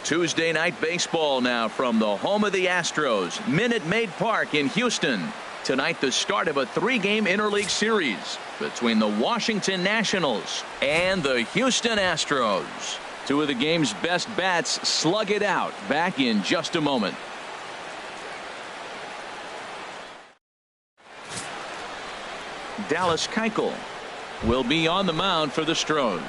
Tuesday night baseball now from the home of the Astros, Minute Maid Park in Houston. Tonight, the start of a 3-game interleague series between the Washington Nationals and the Houston Astros. Two of the game's best bats slug it out. Back in just a moment. Dallas Keuchel will be on the mound for the Stros.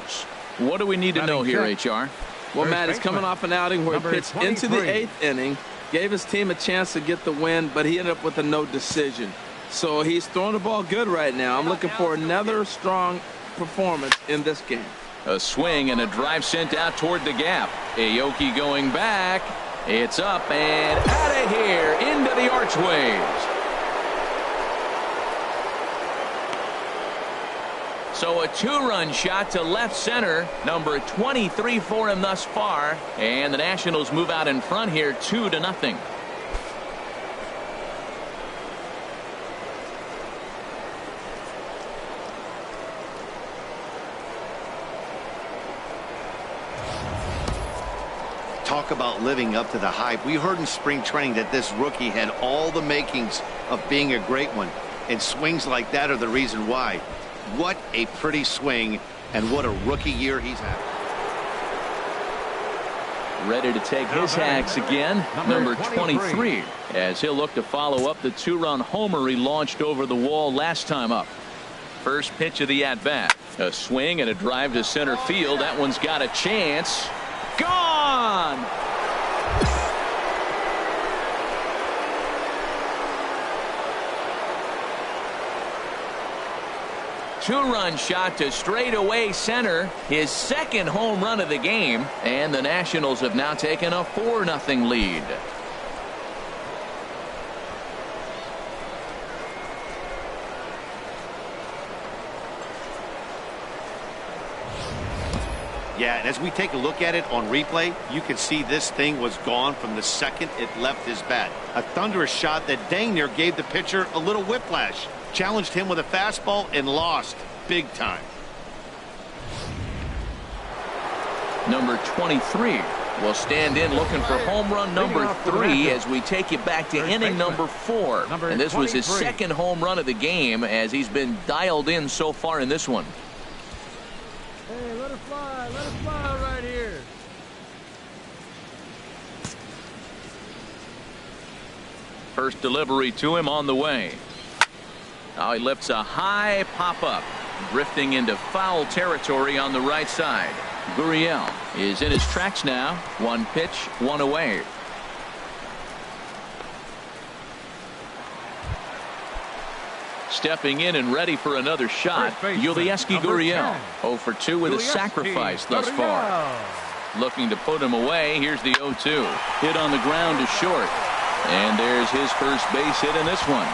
What do we need to know here, HR? Well, Matt is coming off an outing where he pitched into the 8th inning, gave his team a chance to get the win, but he ended up with a no decision. So he's throwing the ball good right now. I'm looking for another strong performance in this game. A swing and a drive sent out toward the gap. Aoki going back. It's up and out of here into the archways. So a 2-run shot to left center, number 23 for him thus far, and the Nationals move out in front here 2-0. Talk about living up to the hype. We heard in spring training that this rookie had all the makings of being a great one, and swings like that are the reason why. What a pretty swing, and what a rookie year he's had. Ready to take his hacks again, number 23, as he'll look to follow up the 2-run homer he launched over the wall last time up. First pitch of the at-bat. A swing and a drive to center field. That one's got a chance. Gone! Two-run shot to straightaway center, his second home run of the game, and the Nationals have now taken a 4-0 lead. Yeah, and as we take a look at it on replay, you can see this thing was gone from the second it left his bat. A thunderous shot that dang near gave the pitcher a little whiplash. Challenged him with a fastball and lost big time. Number 23 will stand in looking for home run number 3 as we take you back to inning number 4. And this was his second home run of the game as he's been dialed in so far in this one. Hey, let it fly right here. First delivery to him on the way. Now he lifts a high pop-up, drifting into foul territory on the right side. Gurriel is in his tracks now. 1 pitch, 1 away. Stepping in and ready for another shot, Yulieski Gurriel. 0 for 2 with a sacrifice thus far. Looking to put him away. Here's the 0-2. Hit on the ground to short. And there's his first base hit in this one.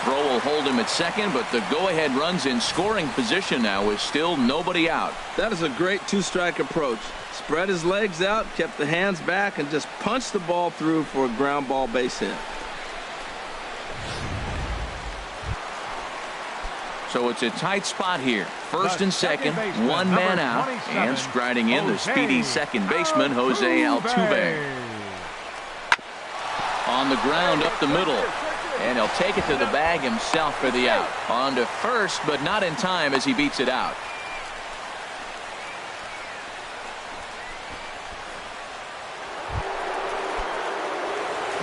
Throw will hold him at second, but the go-ahead run's in scoring position now with still nobody out. That is a great 2-strike approach. Spread his legs out, kept the hands back, and just punched the ball through for a ground ball base hit. So it's a tight spot here. First and second, one man out, and striding in the speedy second baseman, Jose Altuve. On the ground up the middle. And he'll take it to the bag himself for the out. On to first, but not in time as he beats it out.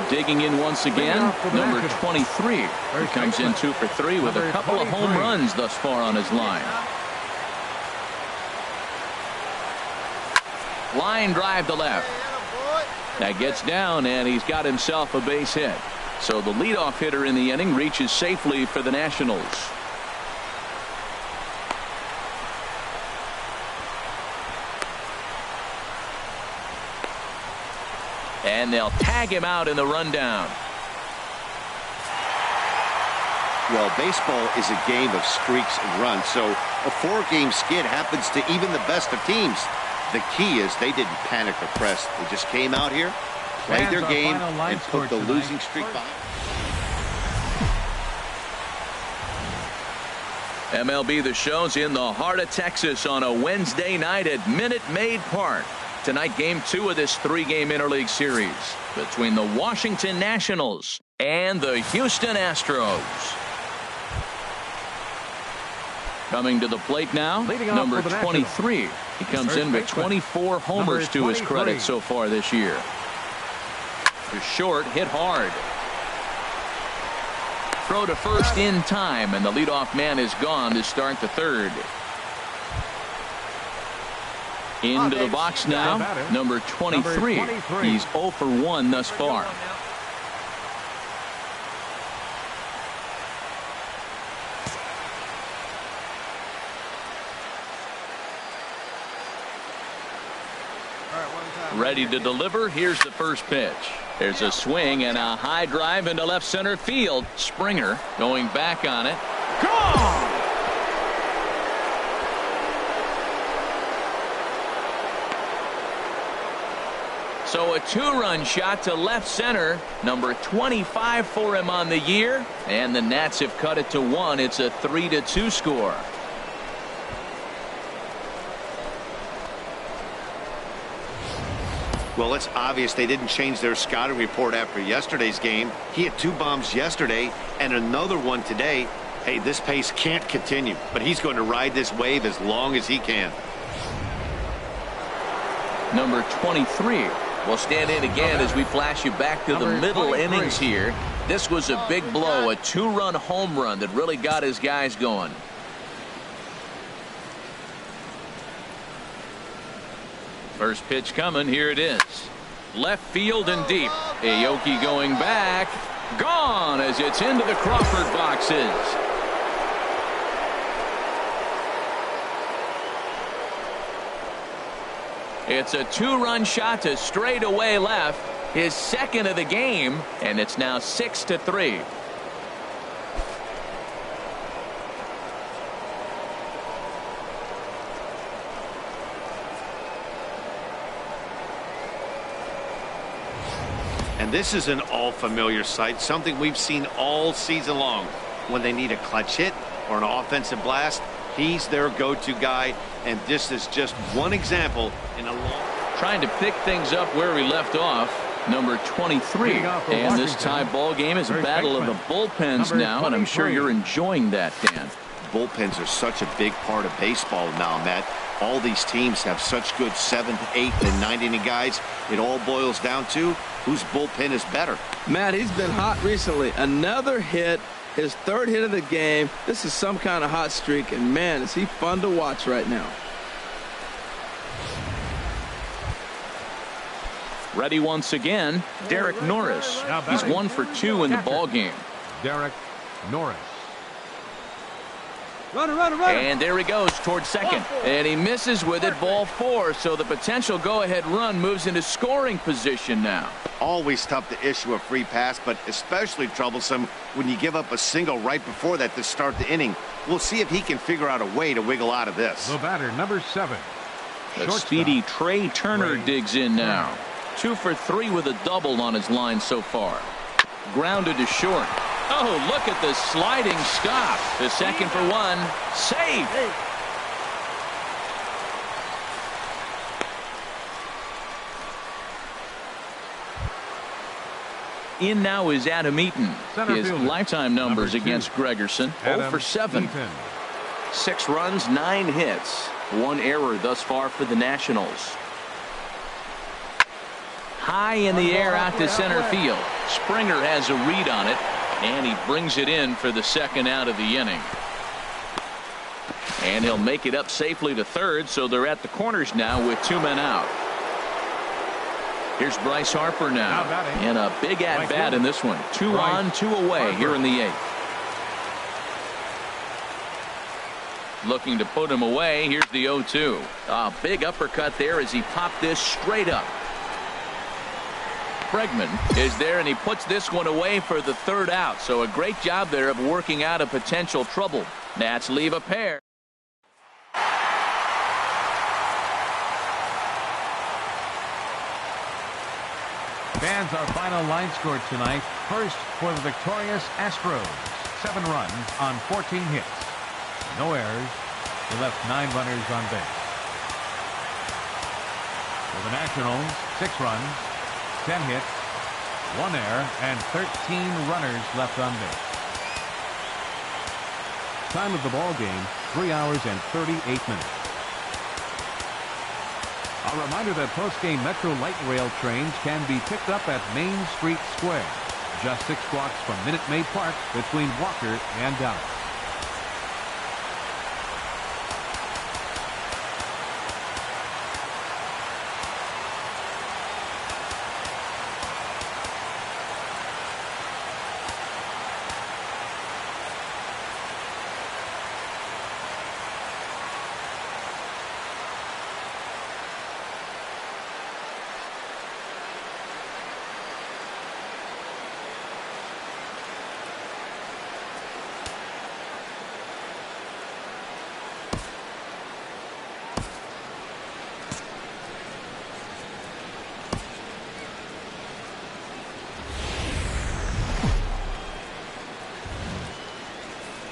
Digging in once again, number 23. He comes in 2 for 3 with a couple of home runs thus far on his line. Line drive to left. That gets down, and he's got himself a base hit. So the leadoff hitter in the inning reaches safely for the Nationals. And they'll tag him out in the rundown. Well, baseball is a game of streaks and runs, so a 4-game skid happens to even the best of teams. The key is they didn't panic or press. They just came out here, played their game, and put the losing streak behind. MLB The Show's in the heart of Texas on a Wednesday night at Minute Maid Park. Tonight, Game 2 of this 3-game interleague series between the Washington Nationals and the Houston Astros. Coming to the plate now, number 23. He comes in with 24 homers to his credit so far this year. To short, hit hard. Throw to first in time, and the leadoff man is gone to start the third. Into the box now, number 23. He's 0 for 1 thus far. Ready to deliver. Here's the first pitch. There's a swing and a high drive into left center field. Springer going back on it. Gone! So a 2-run shot to left center. Number 25 for him on the year. And the Nats have cut it to 1. It's a 3-2 score. Well, it's obvious they didn't change their scouting report after yesterday's game. He had 2 bombs yesterday and another one today. Hey, this pace can't continue, but he's going to ride this wave as long as he can. Number 23 will stand in again as we flash you back to the middle innings here. This was a big blow, a 2-run home run that really got his guys going. First pitch coming. Here it is. Left field and deep. Aoki going back. Gone as it's into the Crawford boxes. It's a 2-run shot to straightaway left. His second of the game, and it's now 6-3. And this is an all-familiar sight, something we've seen all season long. When they need a clutch hit or an offensive blast, he's their go-to guy, and this is just one example in a long... Trying to pick things up where we left off, number 23. And this tie ball game is a battle of the bullpens now, and I'm sure you're enjoying that, Dan. Bullpens are such a big part of baseball now, Matt. All these teams have such good 7th, 8th, and 9th inning guys. It all boils down to whose bullpen is better. Matt, he's been hot recently. Another hit, his 3rd hit of the game. This is some kind of hot streak, and man, is he fun to watch right now. Ready once again, Derek Norris. He's 1 for 2 in the ball game. Derek Norris. Runner. And there he goes towards second. And he misses with it, ball 4. So the potential go-ahead run moves into scoring position now. Always tough to issue a free pass, but especially troublesome when you give up a single right before that to start the inning. We'll see if he can figure out a way to wiggle out of this. The batter, number 7. The speedy Trey Turner digs in now. 2 for 3 with a double on his line so far. Grounded to short. Oh, look at the sliding stop. The second for 1. Safe. In now is Adam Eaton. His lifetime numbers against Gregerson, 0 for 7. 6 runs, 9 hits. 1 error thus far for the Nationals. High in the air out to center field. Springer has a read on it, and he brings it in for the second out of the inning. And he'll make it up safely to third, so they're at the corners now with 2 men out. Here's Bryce Harper now, and a big at-bat in this one. 2 on, 2 away here in the 8th. Looking to put him away. Here's the 0-2. A big uppercut there as he popped this straight up. Bregman is there, and he puts this one away for the 3rd out. So a great job there of working out a potential trouble. Nats leave a pair. Fans, our final line score tonight. First for the victorious Astros. 7 runs on 14 hits. No errors. They left 9 runners on base. For the Nationals, 6 runs, 10 hits, 1 error, and 13 runners left on base. Time of the ball game, 3 hours and 38 minutes. A reminder that post-game Metro Light Rail trains can be picked up at Main Street Square, just 6 blocks from Minute Maid Park between Walker and Dallas.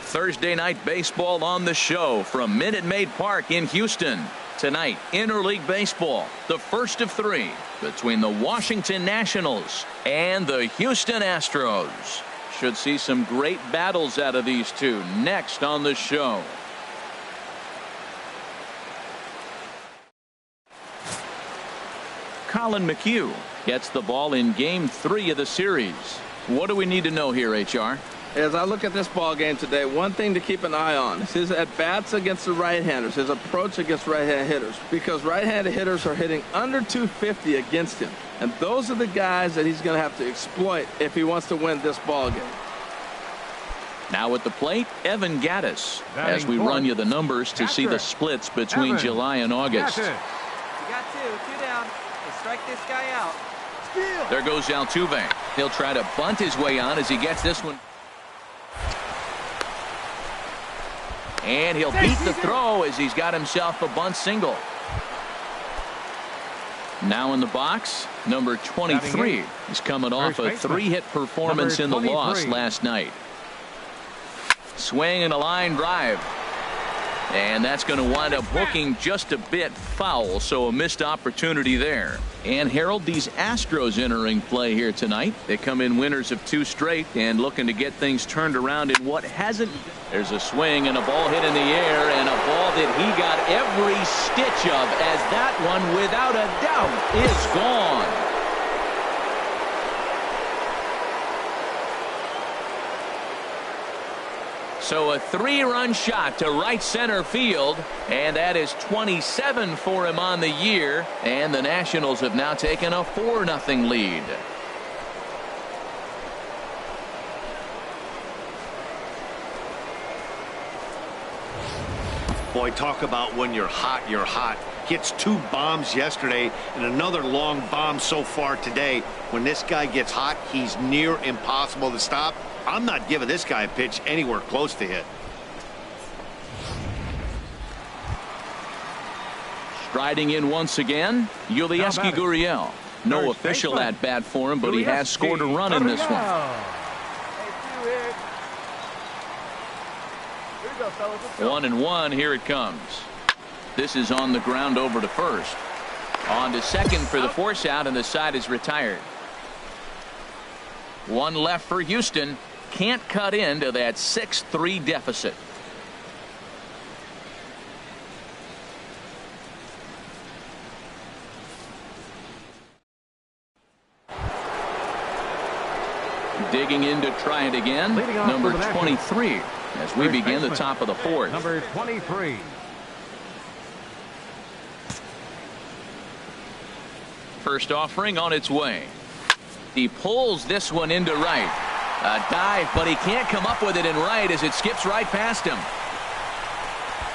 Thursday night baseball on the show from Minute Maid Park in Houston. Tonight, interleague baseball, the first of 3 between the Washington Nationals and the Houston Astros. Should see some great battles out of these two next on the show. Colin McHugh gets the ball in Game 3 of the series. What do we need to know here, HR? As I look at this ball game today, one thing to keep an eye on is his at-bats against the right-handers, his approach against right-handed hitters, because right-handed hitters are hitting under 250 against him, and those are the guys that he's going to have to exploit if he wants to win this ball game. Now at the plate, Evan Gattis, as we run you the numbers to see the splits between July and August. You got 2 down. Hey, strike this guy out. Steal. There goes Altuve. He'll try to bunt his way on as he gets this one. And he'll beat the throw as he's got himself a bunt single. Now in the box, number 23. He's coming off a 3-hit performance in the loss last night. Swing and a line drive. And that's going to wind up hooking just a bit foul, so a missed opportunity there. And Harold, these Astros entering play here tonight. They come in winners of 2 straight and looking to get things turned around in what hasn't. There's a swing and a ball hit in the air, and a ball that he got every stitch of, as that one without a doubt is gone. So a 3-run shot to right center field, and that is 27 for him on the year, and the Nationals have now taken a 4-0 lead. Boy, talk about when you're hot, you're hot. Hits 2 bombs yesterday and another long bomb so far today. When this guy gets hot, he's near impossible to stop. I'm not giving this guy a pitch anywhere close to hit. Striding in once again, Yulieski Gurriel. No official at bat for him, but he has scored a run in this one. 1-1, here it comes. This is on the ground over to first. On to second for the force out, and the side is retired. 1 left for Houston. Can't cut into that 6-3 deficit. Digging in to try it again, number 23, as we begin the top of the 4th. Number 23. First offering on its way. He pulls this one into right. A dive, but he can't come up with it in right as it skips right past him.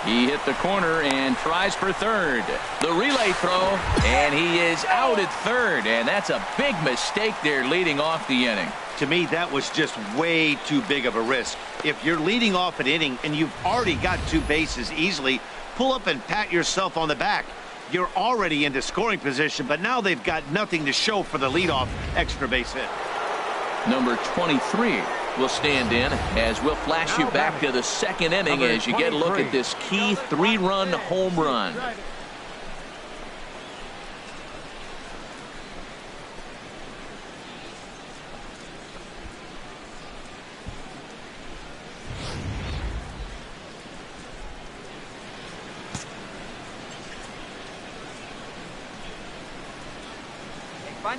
He hit the corner and tries for third. The relay throw, and he is out at third, and that's a big mistake there leading off the inning. To me, that was just way too big of a risk. If you're leading off an inning and you've already got 2 bases easily, pull up and pat yourself on the back. You're already into scoring position, but now they've got nothing to show for the leadoff extra base hit. Number 23 will stand in as we'll flash you back to the 2nd inning as you get a look at this key 3-run home run.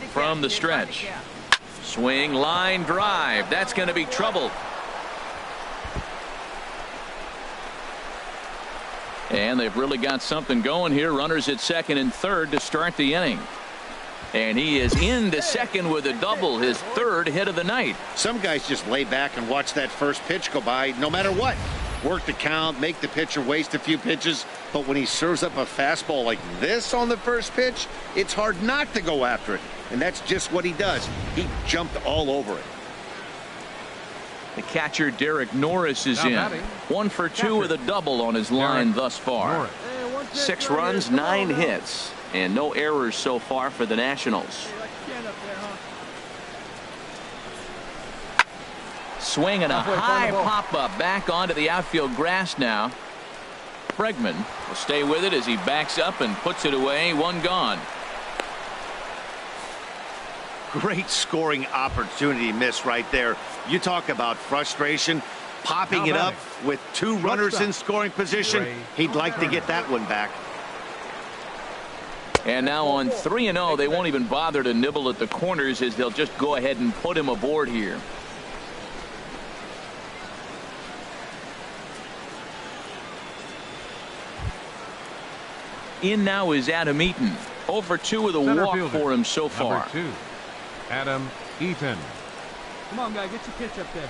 from the stretch. Swing, line drive. That's going to be trouble. And they've really got something going here. Runners at second and third to start the inning. And he is into second with a double, his third hit of the night. Some guys just lay back and watch that first pitch go by no matter what. Work the count, make the pitcher waste a few pitches. But when he serves up a fastball like this on the first pitch, it's hard not to go after it. And that's just what he does. He jumped all over it. The catcher, Derek Norris, is in. 1 for 2 with a double on his line thus far. 6 runs, 9 hits, and no errors so far for the Nationals. Swing and a high pop-up back onto the outfield grass now. Bregman will stay with it as he backs up and puts it away. 1 gone. Great scoring opportunity miss right there. You talk about frustration. Popping it up with 2 runners in scoring position. He'd like to get that one back. And now on 3-0, they won't even bother to nibble at the corners as they'll just go ahead and put him aboard here. In now is Adam Eaton. 0 for 2 with a walk for him so far. Number 2, Adam Eaton. Come on, guy, get your pitch up there.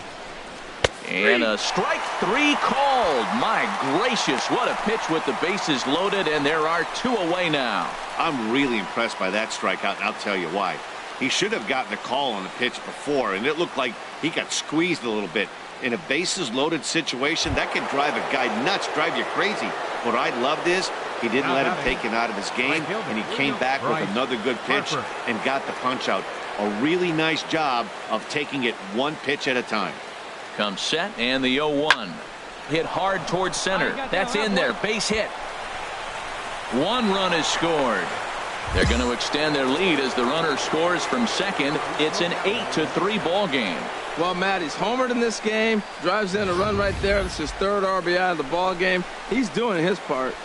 And a strike 3 called. My gracious, what a pitch with the bases loaded, and there are 2 away now. I'm really impressed by that strikeout, and I'll tell you why. He should have gotten a call on the pitch before, and it looked like he got squeezed a little bit. In a bases loaded situation, that can drive a guy nuts, drive you crazy. What I loved is he didn't let him take it out of his game, and he came back with another good pitch and got the punch out. A really nice job of taking it 1 pitch at a time. Comes set, and the 0-1. Hit hard towards center. That's in there. Base hit. 1 run is scored. They're going to extend their lead as the runner scores from second. It's an 8-3 ball game. Well, Matt, he's homered in this game. Drives in a run right there. It's his 3rd RBI of the ball game. He's doing his part.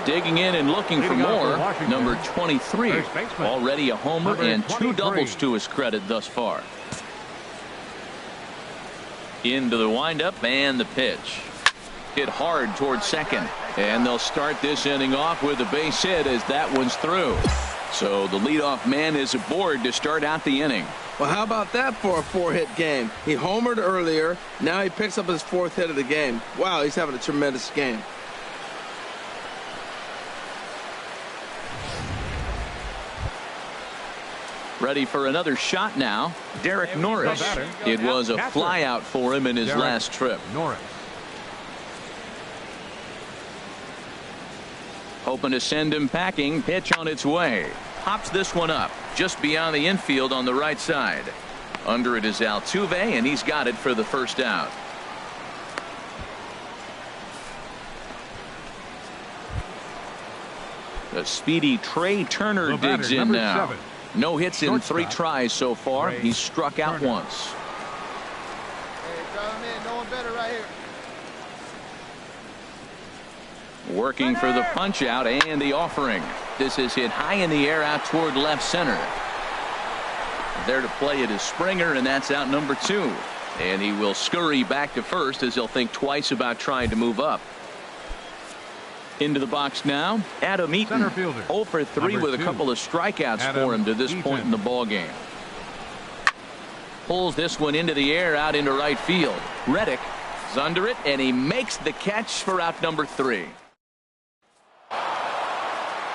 Digging in and looking for more. Number 23. Already a homer and 2 doubles to his credit thus far. Into the windup and the pitch. Hit hard towards second. And they'll start this inning off with a base hit as that one's through. So the leadoff man is aboard to start out the inning. Well, how about that for a 4-hit game? He homered earlier. Now he picks up his 4th hit of the game. Wow, he's having a tremendous game. Ready for another shot now. Derek Norris. It was a fly out for him in his last trip. Norris. Hoping to send him packing. Pitch on its way. Pops this one up just beyond the infield on the right side. Under it is Altuve, and he's got it for the first out. The speedy Trey Turner digs in now. 7. No hits in 3 tries so far. He's struck out once. Hey, throw him in. No one better right here. Working for the punch out and the offering. This is hit high in the air out toward left center. There to play it is Springer, and that's out number 2. And he will scurry back to first as he'll think twice about trying to move up. Into the box now, Adam Eaton. 0 for 3 with a couple of strikeouts for him to this point in the ball game. Pulls this one into the air out into right field. Reddick is under it, and he makes the catch for out number 3.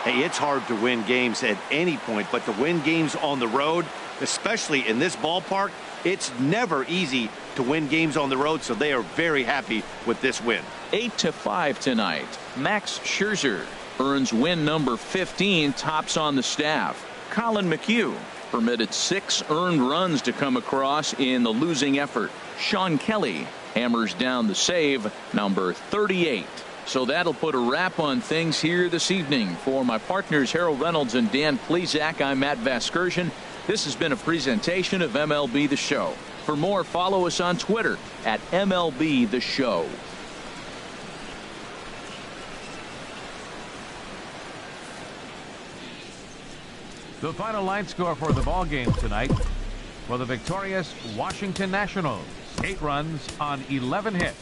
Hey, it's hard to win games at any point, but to win games on the road, especially in this ballpark, it's never easy to win games on the road, so they are very happy with this win. 8-5 tonight. Max Scherzer earns win number 15, tops on the staff. Colin McHugh permitted 6 earned runs to come across in the losing effort. Sean Kelly hammers down the save, number 38. So that'll put a wrap on things here this evening. For my partners Harold Reynolds and Dan Plesac, I'm Matt Vasgersian. This has been a presentation of MLB The Show. For more, follow us on Twitter at MLB The Show. The final line score for the ball game tonight for the victorious Washington Nationals. 8 runs on 11 hits.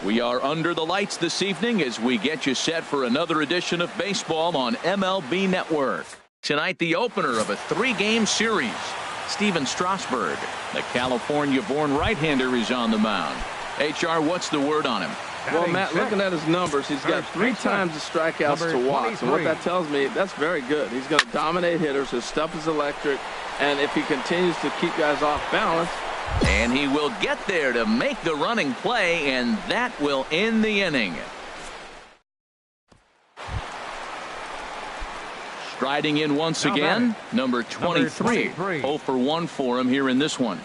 We are under the lights this evening as we get you set for another edition of baseball on MLB Network. Tonight, the opener of a 3-game series. Steven Strasburg, the California-born right-hander, is on the mound. HR, what's the word on him? Well, Matt, looking at his numbers, he's got 3 times the strikeouts to walks. And what that tells me, that's very good. He's going to dominate hitters. His stuff is electric. And if he continues to keep guys off balance. And he will get there to make the running play, and that will end the inning. Striding in once again, number 23. 0 for 1 for him here in this one.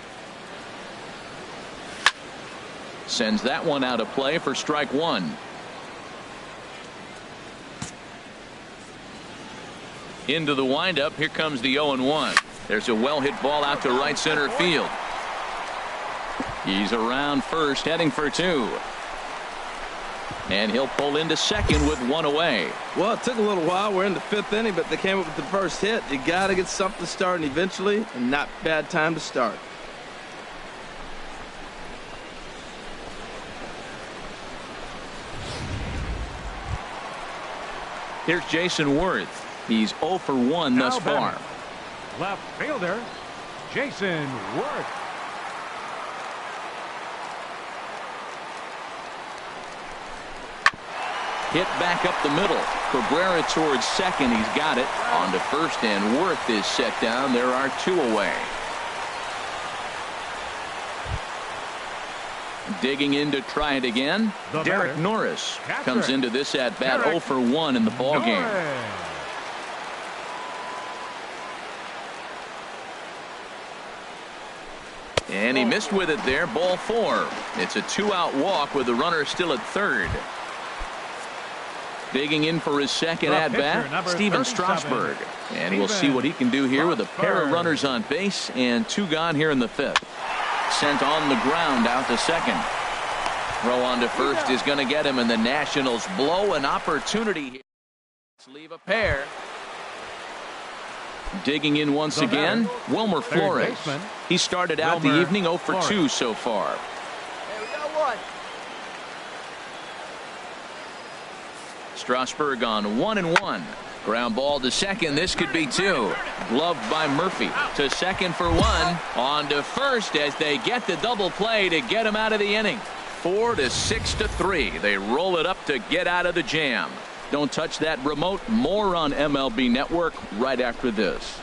Sends that one out of play for strike 1. Into the windup. Here comes the 0-1. There's a well-hit ball out to right center field. He's around first, heading for 2. And he'll pull into second with 1 away. Well, it took a little while. We're in the 5th inning, but they came up with the first hit. You got to get something starting eventually, and not bad time to start. Here's Jason Worth. He's 0 for 1 thus far. Left fielder, Jason Worth. Hit back up the middle. Cabrera towards second. He's got it. On to first, and Worth is set down. There are 2 away. Digging in to try it again. Derek Norris comes into this at bat 0 for 1 in the ball game. And he missed with it there. Ball 4. It's a 2-out walk with the runner still at third. Digging in for his second at bat, Steven Strasburg. And we'll see what he can do here with a pair of runners on base and 2 gone here in the 5th. Sent on the ground out to second. Throw on to first is going to get him, and the Nationals blow an opportunity here. Let's leave a pair. Digging in once again, Wilmer Flores. He started out the evening 0 for 2 so far. Hey, we got 1. Strasburg on 1-1. Ground ball to second. This could be 2. Gloved by Murphy. To second for 1. On to first as they get the double play to get him out of the inning. 4 to 6 to 3. They roll it up to get out of the jam. Don't touch that remote. More on MLB Network right after this.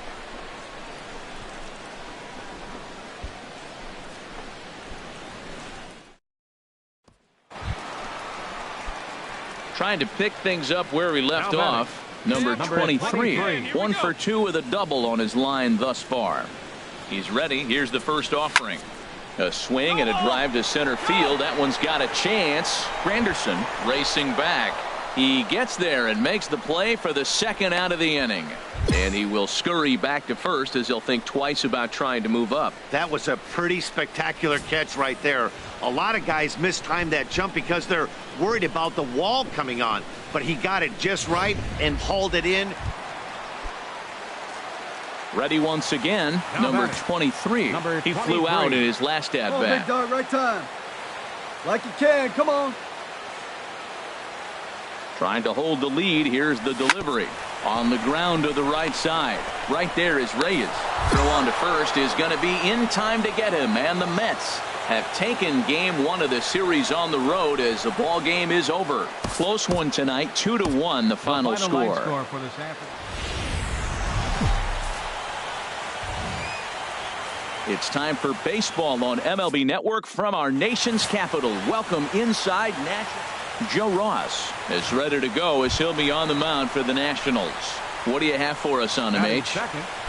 Trying to pick things up where we left off. Number 23. 1 for 2 with a double on his line thus far. He's ready. Here's the first offering. A swing and a drive to center field. That one's got a chance. Granderson racing back. He gets there and makes the play for the second out of the inning. And he will scurry back to first as he'll think twice about trying to move up. That was a pretty spectacular catch right there. A lot of guys mistimed that jump because they're worried about the wall coming on. But he got it just right and hauled it in. Ready once again, number 23. He flew out in his last at bat. Big dog, right time. Like you can. Come on. Trying to hold the lead. Here's the delivery. On the ground to the right side. Right there is Reyes. Throw on to first is going to be in time to get him. And the Mets have taken game one of the series on the road as the ball game is over. Close one tonight, 2-1 the final score. Line score for this afternoon. It's time for baseball on MLB Network from our nation's capital. Welcome inside Nashville. Joe Ross is ready to go as he'll be on the mound for the Nationals. What do you have for us on him, H?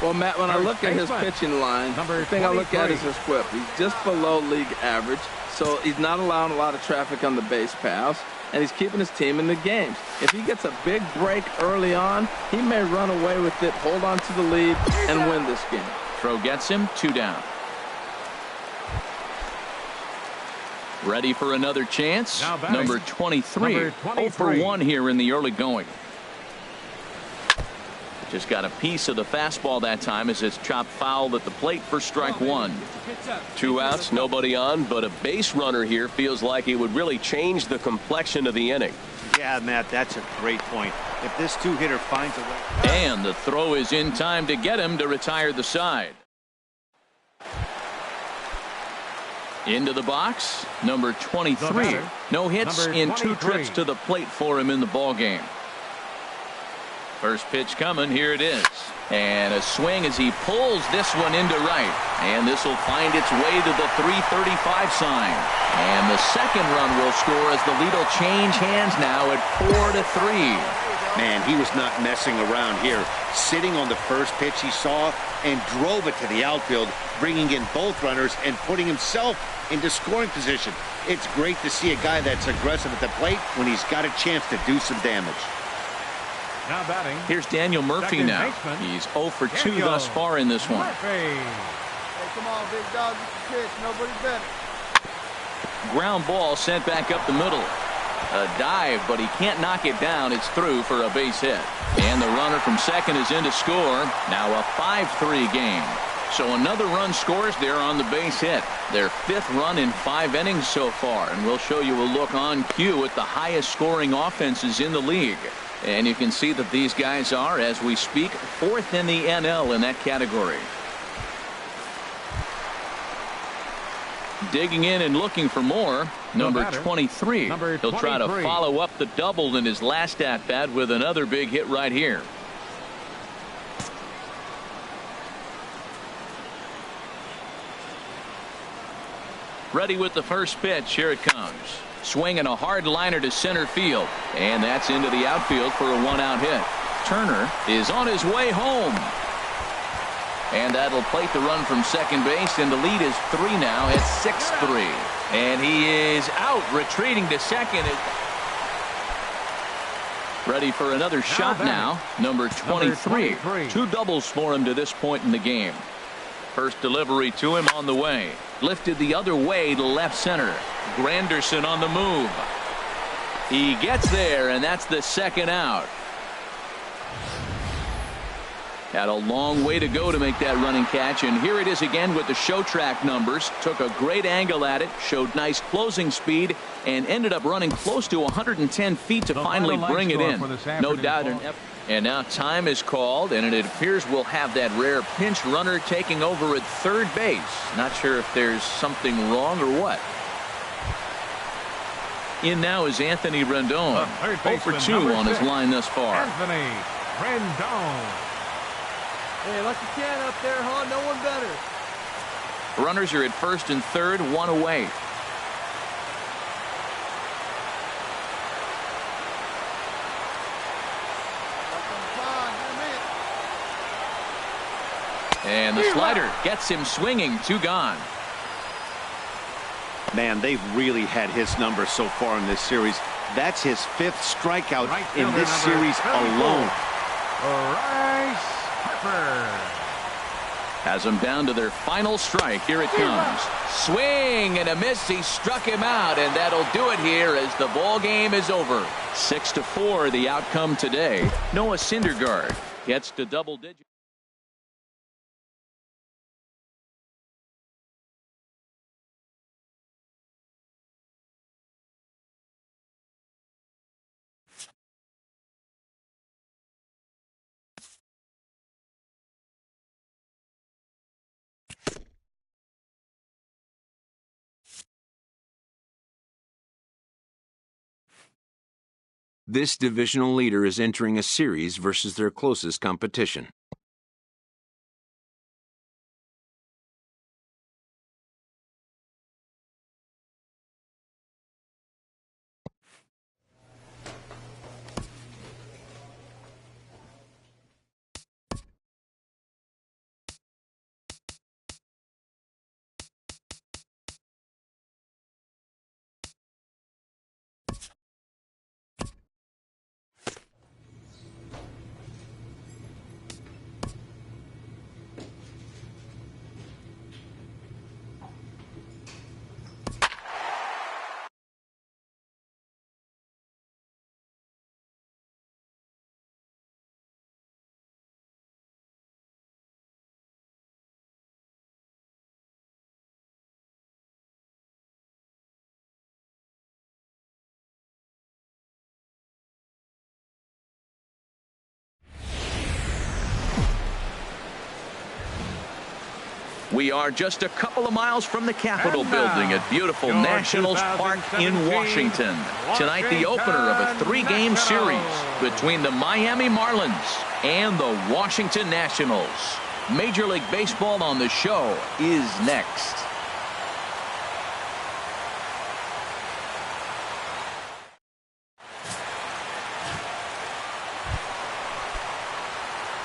Well, Matt, when I look at his pitching line, the thing I look at is his whip. He's just below league average, so he's not allowing a lot of traffic on the base paths, and he's keeping his team in the games. If he gets a big break early on, he may run away with it, hold on to the lead, and win this game. Throw gets him, 2 down. Ready for another chance. Number 23. 0 for 1 here in the early going. Just got a piece of the fastball that time as it's chopped foul at the plate for strike 1. 2 outs, nobody on, but a base runner here feels like it would really change the complexion of the inning. Yeah, Matt, that's a great point. If this two-hitter finds a way. And the throw is in time to get him to retire the side. Into the box, number 23. No hits in 2 trips to the plate for him in the ball game. First pitch coming, here it is. And a swing as he pulls this one into right. And this will find its way to the 335 sign. And the second run will score as the lead will change hands now at 4-3. Man, he was not messing around here. Sitting on the first pitch he saw and drove it to the outfield, bringing in both runners and putting himself into scoring position. It's great to see a guy that's aggressive at the plate when he's got a chance to do some damage. Now batting. Here's Daniel Murphy now. He's 0 for 2 thus far in this one. Hey, come on, big dog. Get the pitch. Nobody better. Ground ball sent back up the middle. A dive, but he can't knock it down. It's through for a base hit. And the runner from second is in to score. Now a 5-3 game. So another run scores there on the base hit. Their 5th run in 5 innings so far. And we'll show you a look on cue at the highest scoring offenses in the league. And you can see that these guys are, as we speak, 4th in the NL in that category. Digging in and looking for more. Number 23. He'll try to follow up the double in his last at-bat with another big hit right here. Ready with the first pitch. Here it comes. Swinging a hard liner to center field. And that's into the outfield for a 1-out hit. Turner is on his way home. And that'll plate the run from second base, and the lead is 3 now at 6-3. And he is out, retreating to second. Ready for another shot now. Number 23. 2 doubles for him to this point in the game. First delivery to him on the way. Lifted the other way to left center. Granderson on the move. He gets there, and that's the second out. Had a long way to go to make that running catch, and here it is again with the show track numbers. Took a great angle at it, showed nice closing speed, and ended up running close to 110 feet to finally bring it in. No doubt. And now time is called, and it appears we'll have that rare pinch runner taking over at third base. Not sure if there's something wrong or what. In now is Anthony Rendon. 0 for 2 on his line thus far. Anthony Rendon. Hey, like you can up there, huh? No one better. Runners are at first and third, 1 away. And the slider gets him swinging. 2 gone. Man, they've really had his number so far in this series. That's his 5th strikeout in this series alone. Has them down to their final strike. Here it comes. Swing and a miss. He struck him out, and that'll do it here as the ball game is over. 6-4 the outcome today. Noah Syndergaard gets to double digits. This divisional leader is entering a series versus their closest competition. We are just a couple of miles from the Capitol building at beautiful Nationals Park in Washington. Tonight, the opener of a three-game series between the Miami Marlins and the Washington Nationals. Major League Baseball on the show is next.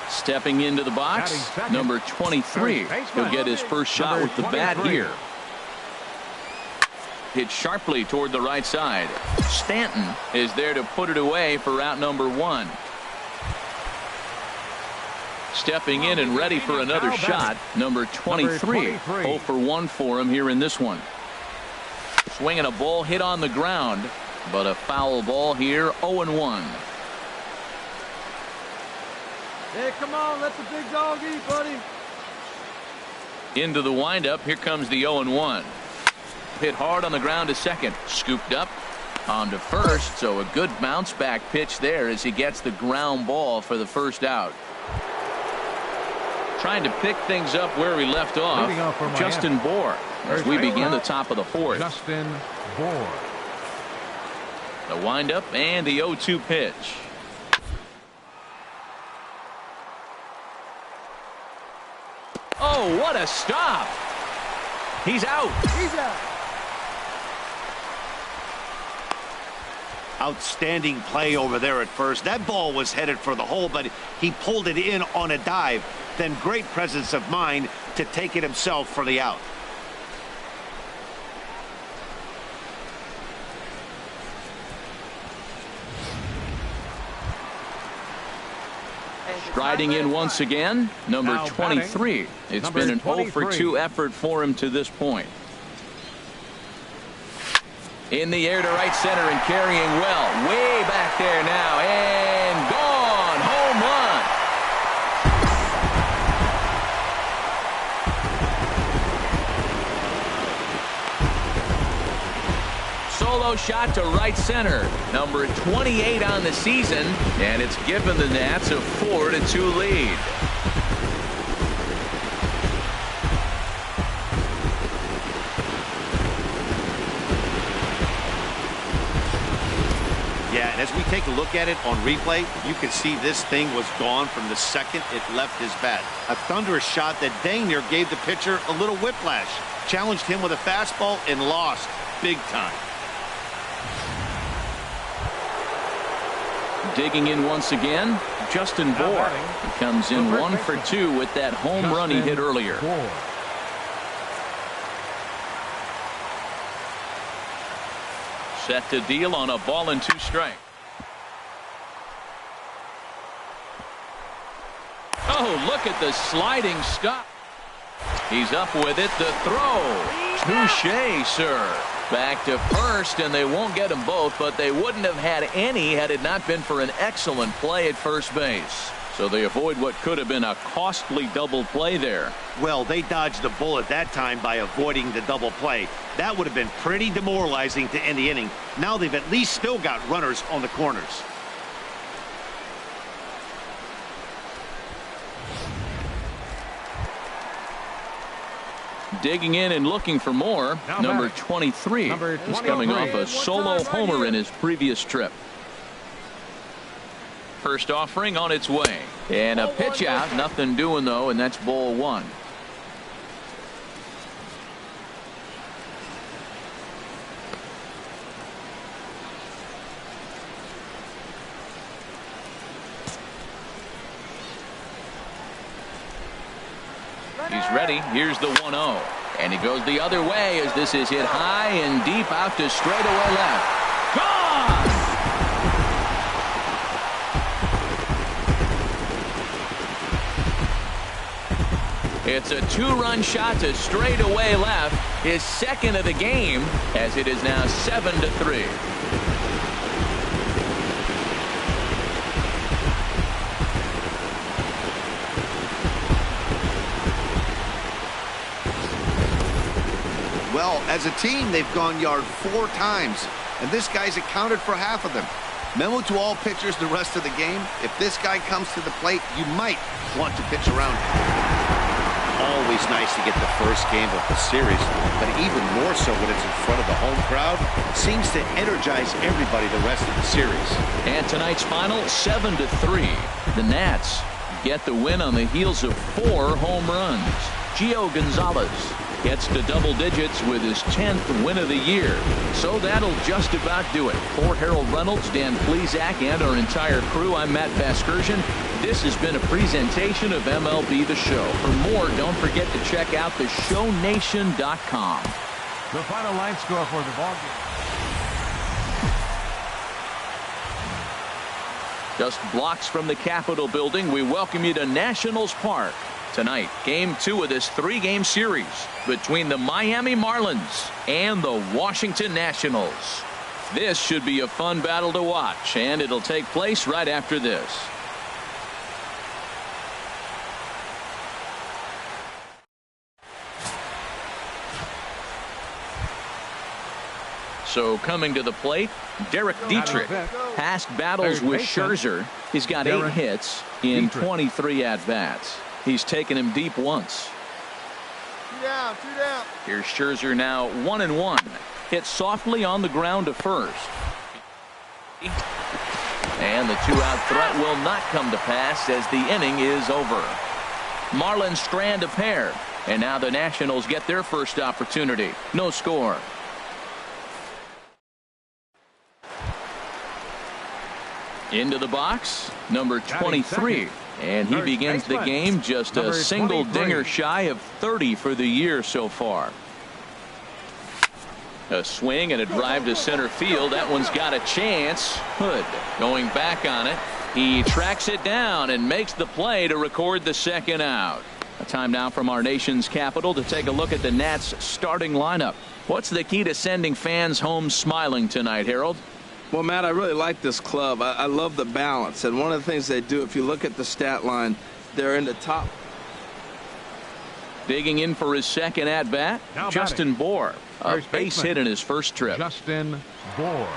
Stepping into the box, number 23. He'll get his first shot with the bat here. Hit sharply toward the right side. Stanton is there to put it away for out number 1. Stepping in and ready for another shot, number 23. 0 for 1 for him here in this one. Swinging a ball hit on the ground, but a foul ball here, 0-1. Hey, come on, let the big dog eat, buddy. Into the windup, here comes the 0-1. Hit hard on the ground to second. Scooped up on to first, so a good bounce back pitch there as he gets the ground ball for the first out. Trying to pick things up where we left off, Justin Bour, as we begin the top of the 4th. Justin Bour. The windup and the 0-2 pitch. Oh, what a stop. He's out. He's out. Outstanding play over there at first. That ball was headed for the hole, but he pulled it in on a dive. Then great presence of mind to take it himself for the out. Striding in once again, number 23. It's been an 0 for 2 effort for him to this point. In the air to right center and carrying well. Way back there now and gone. Home run. Solo shot to right center. Number 28 on the season, and it's given the Nats a 4-2 lead. Yeah, and as we take a look at it on replay, you can see this thing was gone from the second it left his bat. A thunderous shot that dang near gave the pitcher a little whiplash. Challenged him with a fastball and lost big time. Digging in once again, Justin Bour. He comes in 1 for 2 with that home run he hit earlier. Set to deal on a ball and 2 strikes. Oh, look at the sliding stop. He's up with it. The throw. Touché, sir. Back to first, and they won't get them both, but they wouldn't have had any had it not been for an excellent play at first base. So they avoid what could have been a costly double play there. Well, they dodged the bullet that time by avoiding the double play. That would have been pretty demoralizing to end the inning. Now they've at least still got runners on the corners. Digging in and looking for more, number 23. He's coming off a solo homer in his previous trip. First offering on its way. And a pitch out. Nothing doing, though, and that's ball one. He's ready. Here's the 1-0. And he goes the other way as this is hit high and deep out to straightaway left. Gone! It's a two-run shot to straightaway left. His second of the game as it is now 7-3. Well, as a team, they've gone yard 4 times, and this guy's accounted for half of them. Memo to all pitchers the rest of the game: if this guy comes to the plate, you might want to pitch around him. Always nice to get the first game of the series, but even more so when it's in front of the home crowd. Seems to energize everybody the rest of the series. And tonight's final, 7-3. The Nats get the win on the heels of 4 home runs. Gio Gonzalez gets to double digits with his 10th win of the year. So that'll just about do it. For Harold Reynolds, Dan Plesac, and our entire crew, I'm Matt Vasgersian. This has been a presentation of MLB The Show. For more, don't forget to check out theshownation.com. The final line score for the ballgame. Just blocks from the Capitol building, we welcome you to Nationals Park. Tonight, game 2 of this 3-game series between the Miami Marlins and the Washington Nationals. This should be a fun battle to watch, and it'll take place right after this. So coming to the plate, Derek Dietrich. Past battles with Scherzer. He's got 8 hits in 23 at-bats. He's taken him deep once. 2 down, 2 down. Here's Scherzer now 1-1. Hit softly on the ground to first. And the 2-out threat will not come to pass as the inning is over. Marlins strand a pair. And now the Nationals get their first opportunity. No score. Into the box, number 23. And he begins the game just a single dinger shy of 30 for the year so far. A swing and a drive to center field. That one's got a chance. Hood going back on it. He tracks it down and makes the play to record the second out. A time now from our nation's capital to take a look at the Nats starting lineup. What's the key to sending fans home smiling tonight, Harold? Well, Matt, I really like this club. I love the balance. And one of the things they do, if you look at the stat line, they're in the top. Digging in for his second at-bat, Justin Bour. A base hit in his first trip. Justin Bour.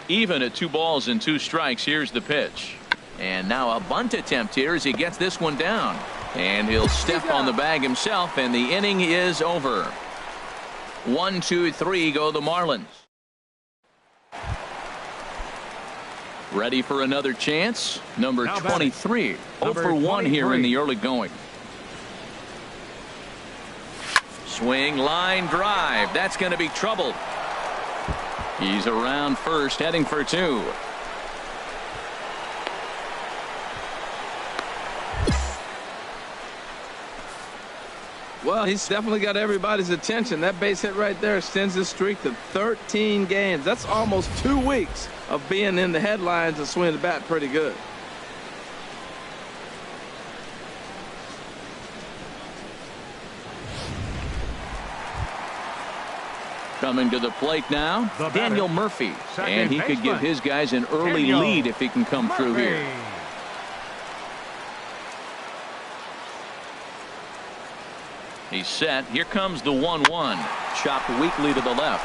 Even at 2 balls and 2 strikes. Here's the pitch. And now a bunt attempt here as he gets this one down. And he'll step on the bag himself, and the inning is over. 1, 2, 3 go the Marlins. Ready for another chance. Number 23. 0 for 1 here in the early going. Swing, line drive. That's going to be trouble. He's around first, heading for 2. Well, he's definitely got everybody's attention. That base hit right there extends his streak to 13 games. That's almost 2 weeks of being in the headlines and swinging the bat pretty good. Coming to the plate now, Daniel Murphy. And he could give his guys an early lead if he can come through here. He's set. Here comes the 1-1. Chopped weakly to the left.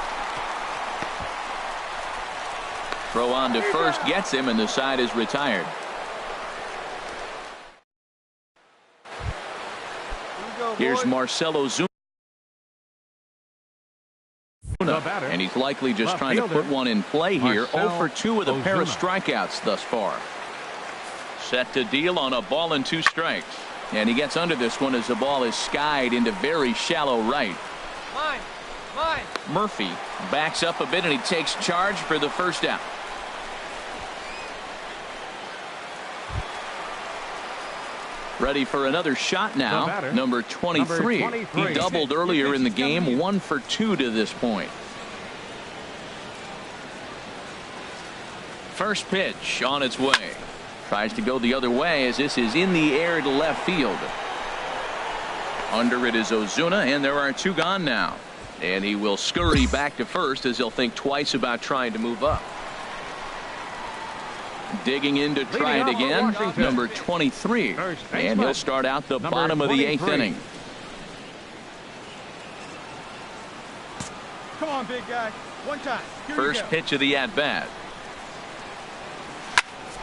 Throw on to first gets him, and the side is retired. Here's Marcelo Zuna. And He's likely just trying to put one in play here. 0 for 2 with a pair of strikeouts thus far. Set to deal on a ball and 2 strikes. And he gets under this one as the ball is skied into very shallow right. Murphy backs up a bit and he takes charge for the first out. Ready for another shot now. Number 23. He doubled earlier in the game. 1 for 2 to this point. First pitch on its way. Tries to go the other way as this is in the air to left field. Under it is Ozuna, and there are 2 gone now. And he will scurry back to first as he'll think twice about trying to move up. Digging in to try it again, number 23. And he'll start out the bottom of the 8th inning. Come on, big guy. One time. First pitch of the at-bat.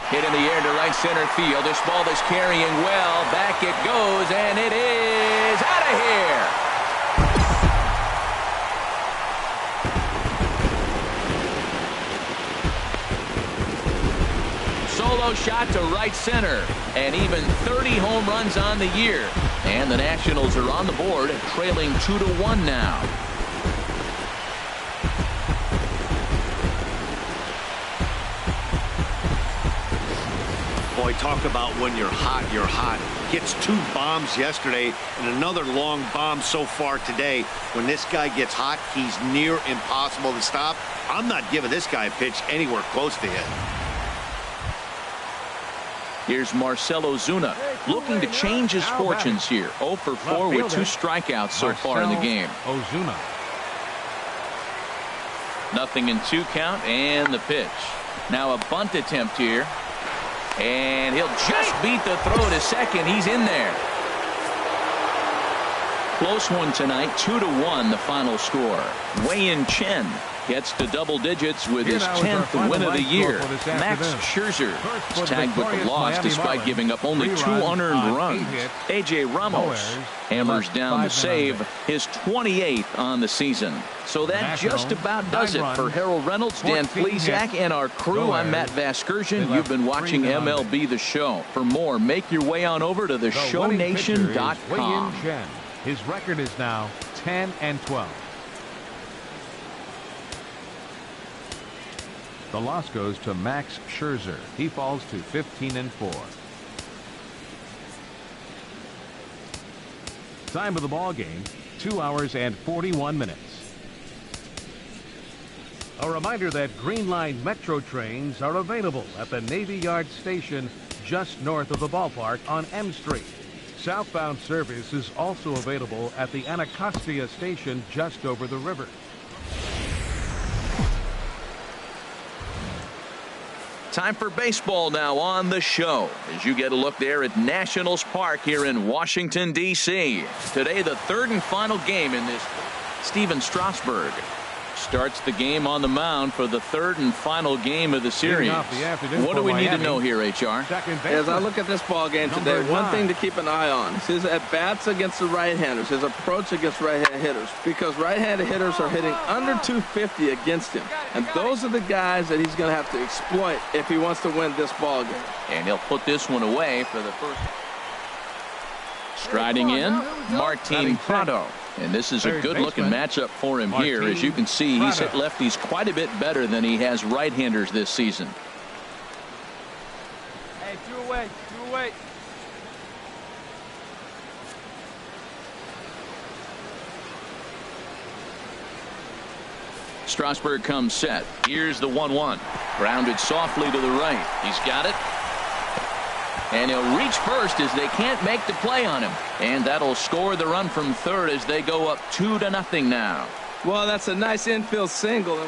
Hit in the air to right center field. This ball is carrying well. Back it goes, and it is out of here. Solo shot to right center, and even 30 home runs on the year. And the Nationals are on the board, trailing 2-1 now. Boy, talk about when you're hot, you're hot. Gets 2 bombs yesterday and another long bomb so far today. When this guy gets hot, he's near impossible to stop. I'm not giving this guy a pitch anywhere close to him. Here's Marcell Ozuna looking to change his fortunes here. 0 for 4 with 2 strikeouts so far in the game. Ozuna. Nothing in 2 count, and the pitch. Now a bunt attempt here. And he'll just beat the throw to second. He's in there. Close one tonight. 2-1 the final score. Wei-Yin Chen gets to double digits with his 10th win of the year. Max Scherzer is tagged with the loss despite giving up only 2 unearned runs. A.J. Ramos hammers down the save, his 28th on the season. So that just about does it for Harold Reynolds, Dan Plesac, and our crew. I'm Matt Vasgersian. You've been watching MLB The Show. For more, make your way on over to theshownation.com. His record is now 10-12. The loss goes to Max Scherzer. He falls to 15-4. Time of the ball game, 2 hours and 41 minutes. A reminder that Green Line Metro trains are available at the Navy Yard station just north of the ballpark on M Street. Southbound service is also available at the Anacostia station just over the river. Time for baseball now on the show as you get a look there at Nationals Park here in Washington, D.C. Today, the 3rd and final game in this. Steven Strasburg starts the game on the mound for the 3rd and final game of the series. What do we need to know here, HR? As I look at this ball game today, one thing to keep an eye on is his at-bats against the right-handers, his approach against right-handed hitters, because right-handed hitters are hitting under 250 against him. And those are the guys that he's going to have to exploit if he wants to win this ball game. And he'll put this one away for the first. Striding in, Martin Prado. And this is a good-looking matchup for him here. As you can see, he's hit lefties quite a bit better than he has right-handers this season. Hey, 2 away, 2 away. Strasburg comes set. Here's the 1-1. Grounded softly to the right. He's got it. And he'll reach first as they can't make the play on him. And that'll score the run from third as they go up 2-0 now. Well, that's a nice infield single.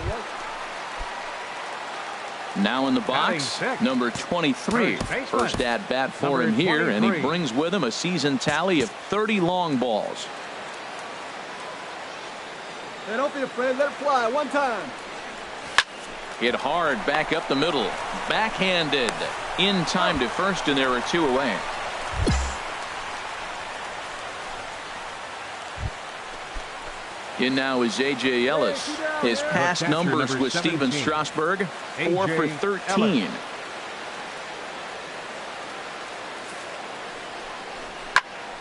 Now in the box, number 23. First at bat for him here, and he brings with him a season tally of 30 long balls. Hey, don't be afraid. Let it fly. One time. Hit hard back up the middle. Backhanded. In time to first, and there are 2 away. In now is A.J. Ellis. His past numbers with Steven Strasburg, 4 for 13.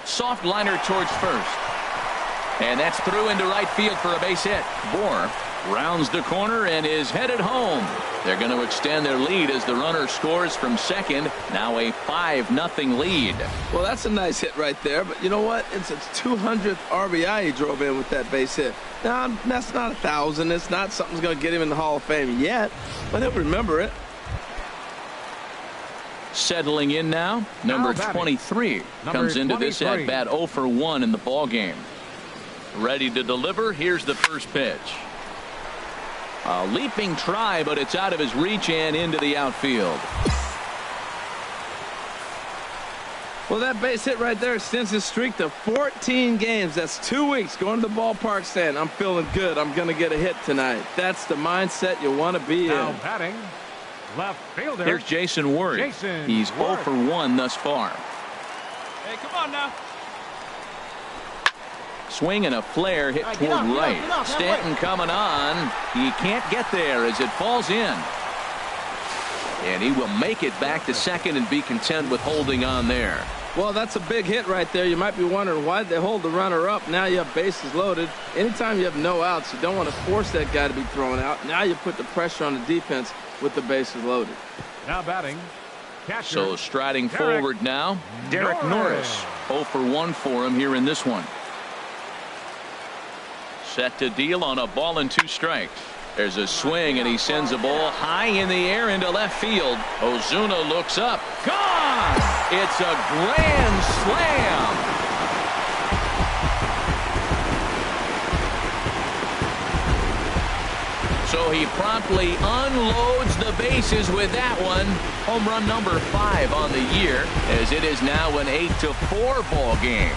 Soft liner towards first. And that's through into right field for a base hit. Bohr rounds the corner and is headed home. They're going to extend their lead as the runner scores from second. Now a 5-0 lead. Well, that's a nice hit right there. But you know what? It's its 200th RBI he drove in with that base hit. Now, that's not 1,000. It's not something's going to get him in the Hall of Fame yet. But he'll remember it. Settling in now, number 23 comes into this at bat 0 for 1 in the ball game. Ready to deliver. Here's the first pitch. A leaping try, but it's out of his reach and into the outfield. Well, that base hit right there extends his streak to 14 games. That's 2 weeks going to the ballpark saying, I'm feeling good. I'm going to get a hit tonight. That's the mindset you want to be Now in. batting, left fielder. Here's Jason Ward. He's 0 for 1 thus far. Hey, come on now. Swing and a flare hit toward right. Stanton coming on. He can't get there as it falls in. And he will make it back to second and be content with holding on there. Well, that's a big hit right there. You might be wondering why they hold the runner up. Now you have bases loaded. Anytime you have no outs, you don't want to force that guy to be thrown out. Now you put the pressure on the defense with the bases loaded. Now batting, catcher. So striding forward now, Derek Norris. 0 for 1 for him here in this one. Set to deal on a ball and 2 strikes. There's a swing and he sends a ball high in the air into left field. Ozuna looks up. Gone! It's a grand slam. So he promptly unloads the bases with that one. Home run number 5 on the year, as it is now an 8-4 ball game.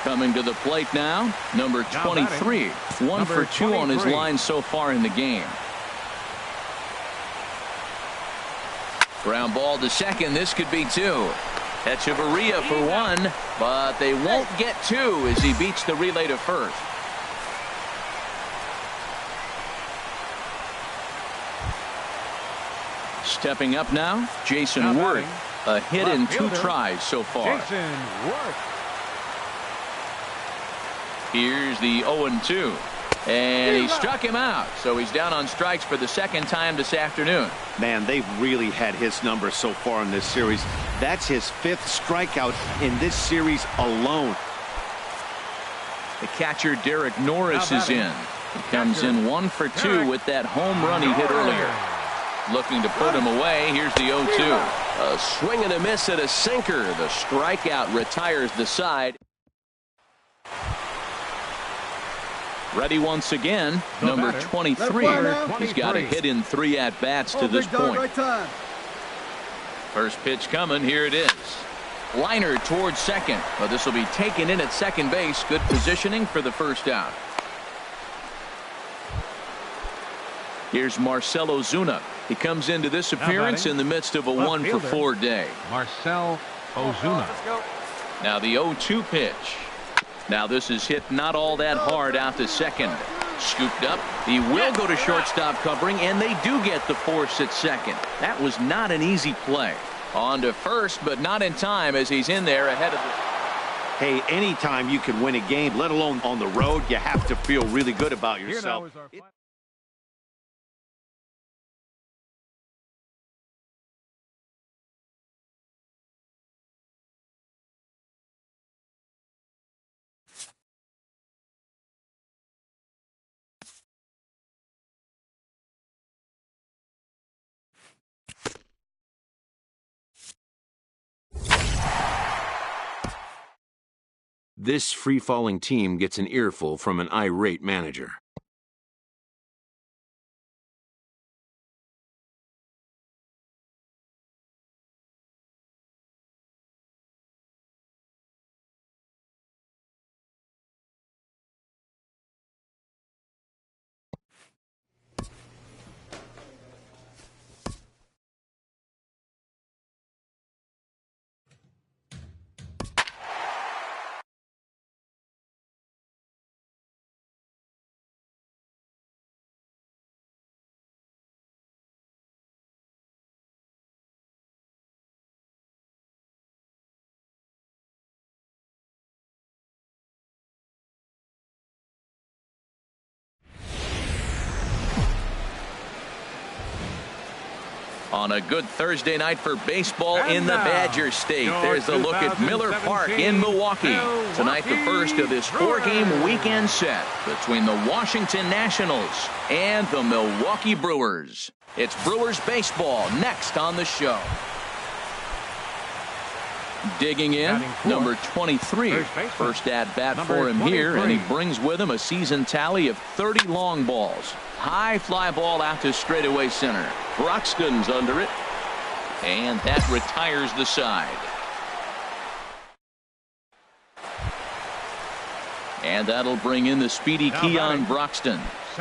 Coming to the plate now, number 23. 1 for 2 on his line so far in the game. Ground ball to second. This could be 2. Echeverria for 1, but they won't get 2 as he beats the relay to first. Stepping up now, Jason Ward. A hit in 2 tries so far. Jason Ward. Here's the 0-2. And he struck him out. So he's down on strikes for the second time this afternoon. Man, they've really had his number so far in this series. That's his 5th strikeout in this series alone. The catcher Derek Norris is in. He comes in 1 for 2 with that home run he hit earlier. Looking to put him away. Here's the 0-2. A swing and a miss at a sinker. The strikeout retires the side. Ready once again, number 23. He's got a hit in 3 at-bats to this point. First pitch coming. Here it is. Liner towards second, but this will be taken in at second base. Good positioning for the first out. Here's Marcell Ozuna. He comes into this appearance in the midst of a 1 for 4 day. Marcell Ozuna. Now the 0-2 pitch. Now this is hit not all that hard out to second. Scooped up. He will go to shortstop covering, and they do get the force at second. That was not an easy play. On to first, but not in time as he's in there ahead of the... Hey, anytime you can win a game, let alone on the road, you have to feel really good about yourself. This free-falling team gets an earful from an irate manager. On a good Thursday night for baseball in the Badger State. There's a look at Miller Park in Milwaukee. Tonight, the first of this 4-game weekend set between the Washington Nationals and the Milwaukee Brewers. It's Brewers baseball next on the show. Digging in, number 23. First at bat for him here, and he brings with him a season tally of 30 long balls. High fly ball out to straightaway center. Broxton's under it, and that retires the side. And that'll bring in the speedy Keon Broxton.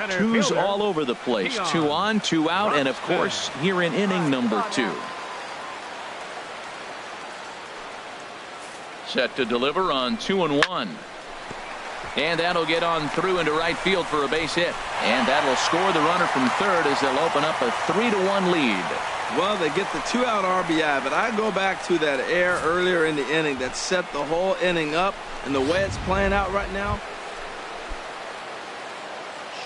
Twos all over the place. 2 on, 2 out, and of course here in inning number 2. Set to deliver on 2-1. And that'll get on through into right field for a base hit. And that'll score the runner from third as they'll open up a 3-1 lead. Well, they get the 2-out RBI, but I go back to that error earlier in the inning that set the whole inning up, and the way it's playing out right now.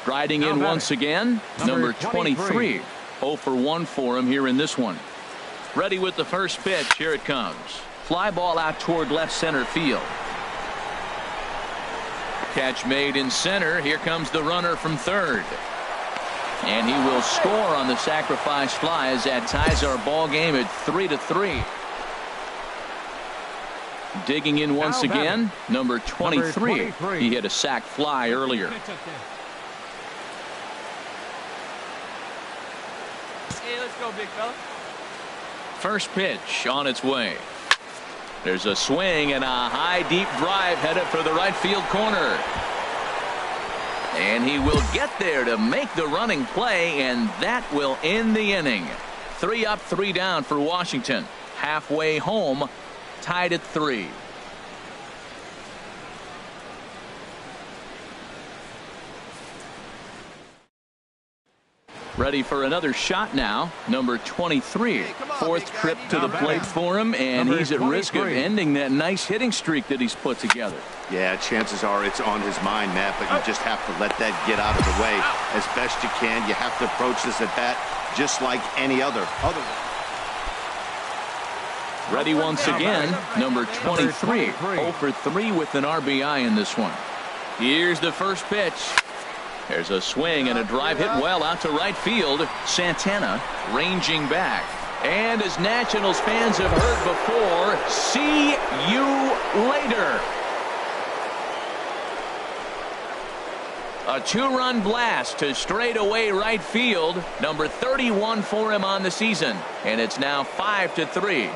Striding in once again, number 23. 0 for 1 for him here in this one. Ready with the first pitch. Here it comes. Fly ball out toward left center field. Catch made in center. Here comes the runner from third. And he will score on the sacrifice fly as that ties our ball game at 3-3. Digging in once again, number 23. He hit a sac fly earlier. Hey, let's go, big fella. First pitch on its way. There's a swing and a high deep drive headed for the right field corner. And he will get there to make the running play, and that will end the inning. 3 up, 3 down for Washington. Halfway home, tied at 3. Ready for another shot now. Number 23. Fourth trip to the plate for him, and he's at risk of ending that nice hitting streak that he's put together. Yeah, chances are it's on his mind, Matt, but you just have to let that get out of the way as best you can. You have to approach this at bat just like any other. Ready once again, number 23. 0 for 3 with an RBI in this one. Here's the first pitch. There's a swing and a drive hit well out to right field. Santana ranging back. And as Nationals fans have heard before, see you later. A 2-run blast to straightaway right field. Number 31 for him on the season. And it's now 5-3.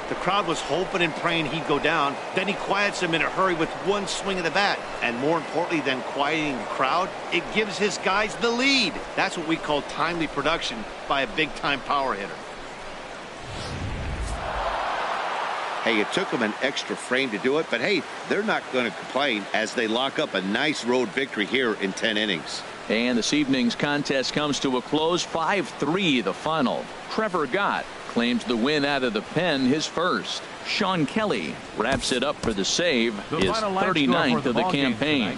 The crowd was hoping and praying he'd go down. Then he quiets him in a hurry with one swing of the bat. And more importantly than quieting the crowd, it gives his guys the lead. That's what we call timely production by a big-time power hitter. Hey, it took them an extra frame to do it, but hey, they're not going to complain as they lock up a nice road victory here in 10 innings. And this evening's contest comes to a close. 5-3 the final. Trevor Gott claims the win out of the pen, his first. Sean Kelly wraps it up for the save, his 39th of the campaign.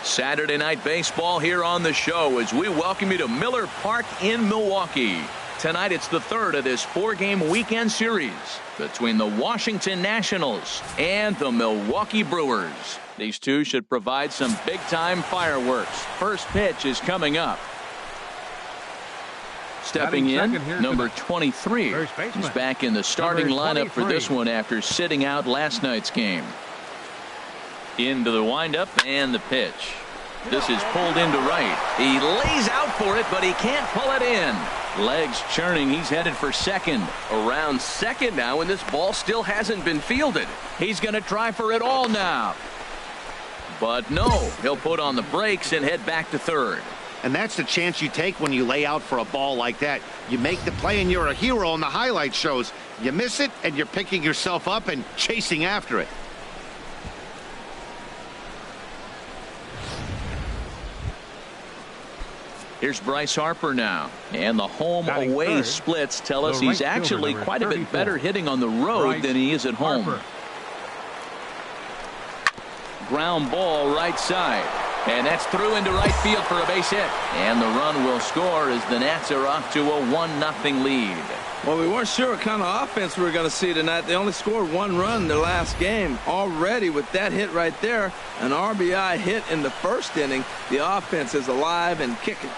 Saturday night baseball here on the show as we welcome you to Miller Park in Milwaukee. Tonight it's the third of this 4-game weekend series between the Washington Nationals and the Milwaukee Brewers. These two should provide some big-time fireworks. First pitch is coming up. Stepping in, number 23. He's back in the starting lineup for this one after sitting out last night's game. Into the windup and the pitch. This is pulled into right. He lays out for it, but he can't pull it in. Legs churning. He's headed for second. Around second now, and this ball still hasn't been fielded. He's going to try for it all now. But no, he'll put on the brakes and head back to third. And that's the chance you take when you lay out for a ball like that. You make the play and you're a hero on the highlight shows. You miss it and you're picking yourself up and chasing after it. Here's Bryce Harper now. And the home-away splits tell us he's actually quite a bit better hitting on the road than he is at home. Ground ball right side. And that's through into right field for a base hit. And the run will score as the Nats are off to a 1-0 lead. Well, we weren't sure what kind of offense we were going to see tonight. They only scored 1 run in their last game. Already with that hit right there, an RBI hit in the first inning, the offense is alive and kicking.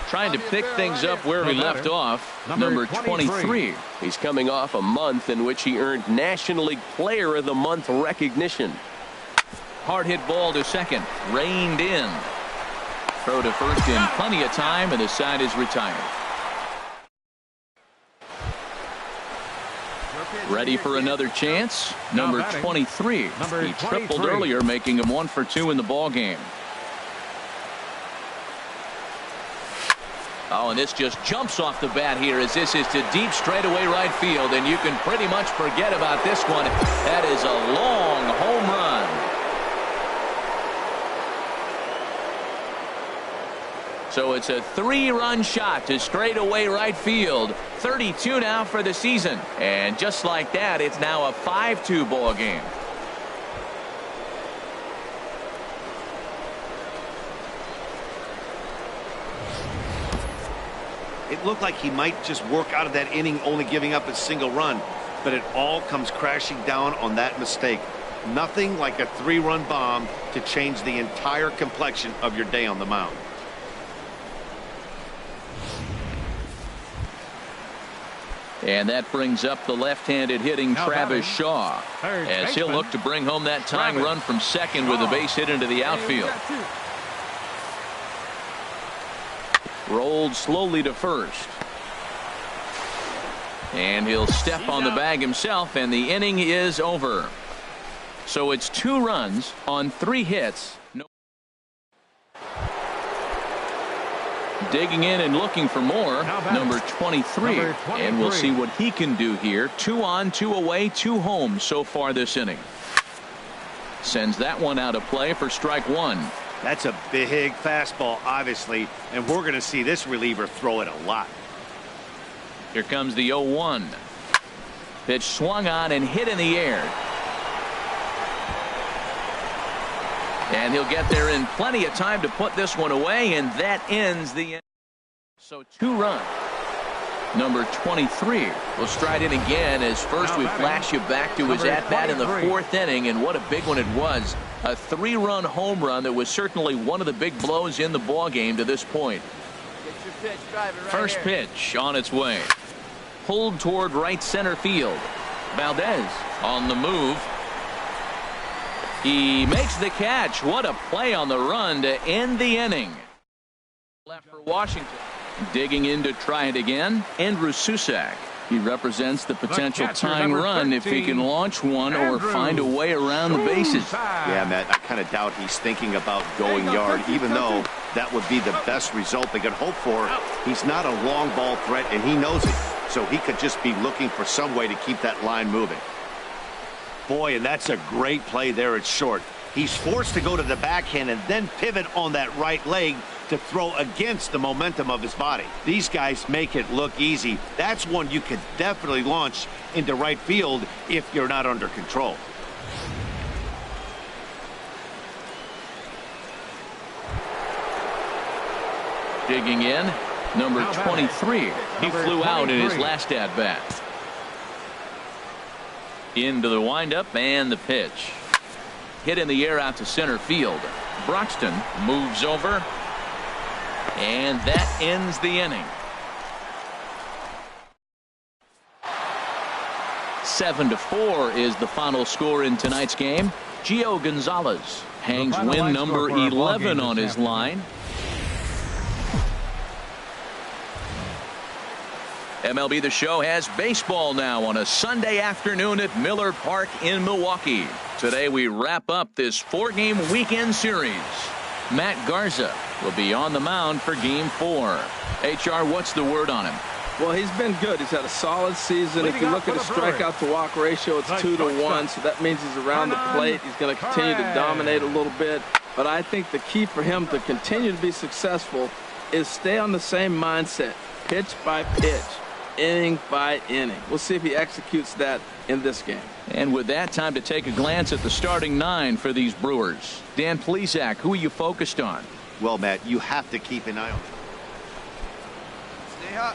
Trying to pick things up where we left off. Number 23. He's coming off a month in which he earned National League Player of the Month recognition. Hard hit ball to second. Reined in. Throw to first in plenty of time, and the side is retired. Ready for another chance. Number 23. He tripled earlier, making him 1 for 2 in the ball game. Oh, and this just jumps off the bat here as this is to deep straightaway right field, and you can pretty much forget about this one. That is a long home run. So it's a 3-run shot to straightaway right field. 32 now for the season. And just like that, it's now a 5-2 ball game. It looked like he might just work out of that inning only giving up a single run, but it all comes crashing down on that mistake. Nothing like a 3-run bomb to change the entire complexion of your day on the mound. And that brings up the left-handed hitting Travis Shaw as he'll look to bring home that tying run from second with a base hit into the outfield. Rolled slowly to first. And he'll step on the bag himself, and the inning is over. So it's 2 runs on 3 hits. Digging in and looking for more, number 23. And we'll see what he can do here. 2 on, 2 away, 2 home so far this inning. Sends that one out of play for strike 1. That's a big fastball, obviously, and we're going to see this reliever throw it a lot. Here comes the 0-1. Pitch swung on and hit in the air. And he'll get there in plenty of time to put this one away, and that ends the inning. So 2 runs. Number 23 will stride in again as first we flash you back to his at-bat in the 4th inning, and what a big one it was. A 3-run home run that was certainly one of the big blows in the ball game to this point. First pitch on its way. Pulled toward right center field. Valdez on the move. He makes the catch. What a play on the run to end the inning. Left for Washington. Digging in to try it again, Andrew Susac. He represents the potential tying run if he can launch one or find a way around the bases. Yeah, Matt, I kind of doubt he's thinking about going yard, even though that would be the best result they could hope for. He's not a long ball threat, and he knows it, so he could just be looking for some way to keep that line moving. Boy, and that's a great play there at short. He's forced to go to the backhand and then pivot on that right leg to throw against the momentum of his body. These guys make it look easy. That's one you could definitely launch into right field if you're not under control. Digging in, number 23. He flew out in his last at-bat. Into the windup and the pitch. Hit in the air out to center field. Broxton moves over. And that ends the inning. 7-4 is the final score in tonight's game. Gio Gonzalez hangs win number 11 on his line. MLB The Show has baseball now on a Sunday afternoon at Miller Park in Milwaukee. Today we wrap up this 4-game weekend series. Matt Garza will be on the mound for Game 4. HR, what's the word on him? Well, he's been good. He's had a solid season. If you look at his strikeout to walk ratio, it's 2-to-1, so that means he's around the plate. He's going to continue to dominate a little bit. But I think the key for him to continue to be successful is stay on the same mindset, pitch by pitch, inning by inning. We'll see if he executes that in this game. And with that, time to take a glance at the starting 9 for these Brewers. Dan Plesac, who are you focused on? Well, Matt, you have to keep an eye on him.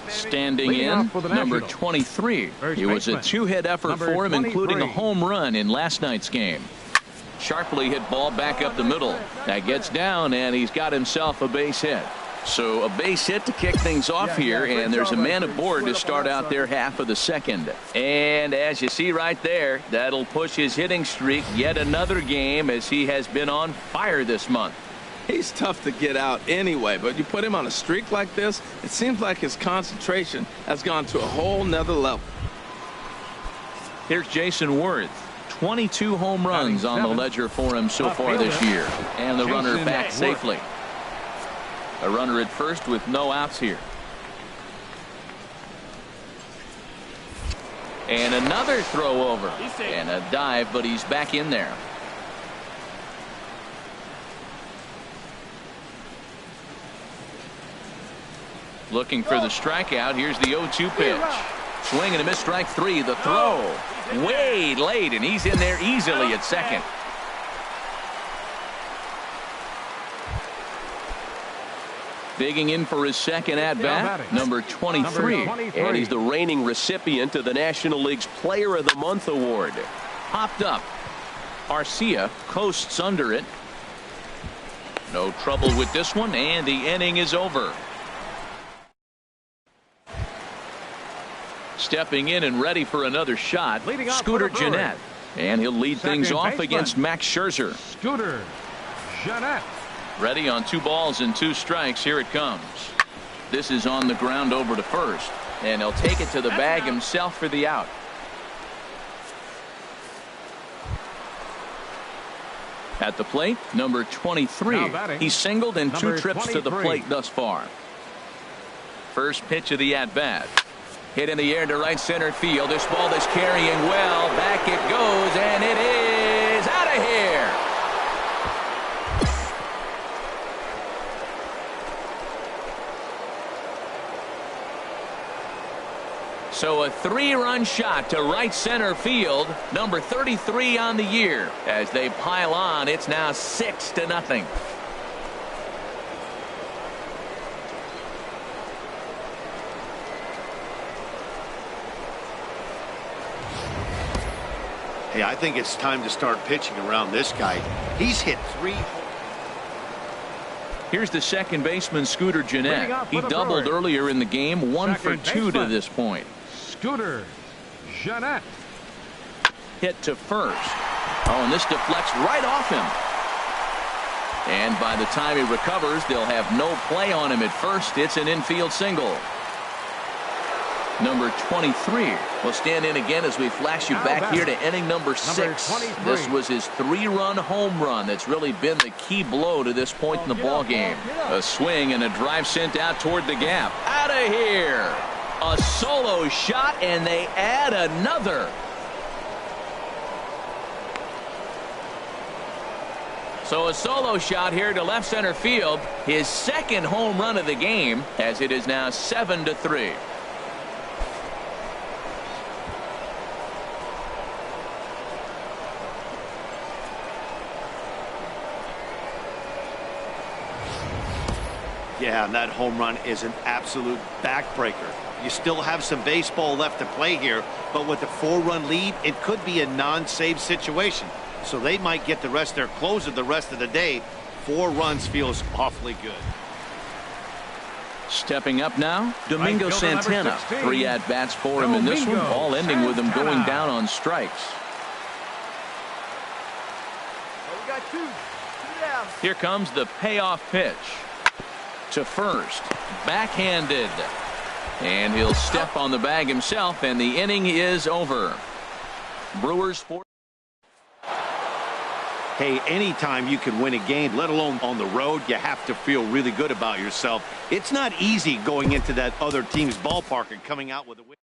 Standing in, number 23. It was a 2-hit effort for him, including a home run in last night's game. Sharply hit ball back up the middle. That gets down, and he's got himself a base hit. So a base hit to kick things off here, and there's a man aboard to start out their half of the second. And as you see right there, that'll push his hitting streak yet another game, as he has been on fire this month. He's tough to get out anyway, but you put him on a streak like this, it seems like his concentration has gone to a whole nother level. Here's Jason Worth. 22 home runs on the ledger for him so far this year. And the runner back safely. A runner at first with no outs here. And another throw over. And a dive, but he's back in there. Looking for the strikeout. Here's the 0-2 pitch. Swing and a miss, strike 3. The throw way late, and he's in there easily at second. Digging in for his second at-bat, number 23. And he's the reigning recipient of the National League's Player of the Month award. Popped up. Arcia coasts under it. No trouble with this one, and the inning is over. Stepping in and ready for another shot, Scooter Gennett. And he'll lead things off against Max Scherzer. Scooter Gennett. Ready on 2 balls and 2 strikes. Here it comes. This is on the ground over to first. And he'll take it to the bag himself for the out. At the plate, number 23. He's singled in 2 trips to the plate thus far. First pitch of the at-bat. Hit in the air to right center field. This ball is carrying well. Back it goes, and it is out of here. So a 3-run shot to right center field. Number 33 on the year. As they pile on, it's now 6-0. Hey, I think it's time to start pitching around this guy. He's hit 3. Here's the second baseman, Scooter Gennett. He doubled earlier in the game, 1 for 2 to this point. Scooter Gennett. Hit to first. Oh, and this deflects right off him. And by the time he recovers, they'll have no play on him at first. It's an infield single. Number 23 will stand in again as we flash you back here to inning number 6. This was his 3-run home run that's really been the key blow to this point in the ball game. A swing and a drive sent out toward the gap. Out of here. A solo shot, and they add another. So a solo shot here to left center field. His second home run of the game, as it is now 7-3. Yeah, and that home run is an absolute backbreaker. You still have some baseball left to play here, but with a 4-run lead, it could be a non-save situation. So they might get the rest of their closer the rest of the day. 4 runs feels awfully good. Stepping up now, Domingo Santana. 3 at-bats for him in this one, all ending with him going down on strikes. We got 2 down. Here comes the payoff pitch. To first, backhanded, and he'll step on the bag himself, and the inning is over. Brewers 4. Hey, anytime you can win a game, let alone on the road, you have to feel really good about yourself. It's not easy going into that other team's ballpark and coming out with a win.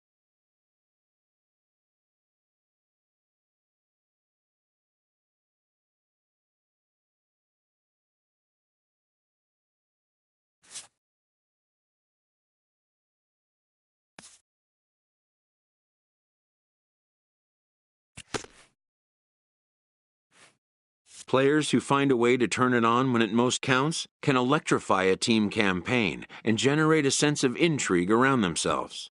Players who find a way to turn it on when it most counts can electrify a team campaign and generate a sense of intrigue around themselves.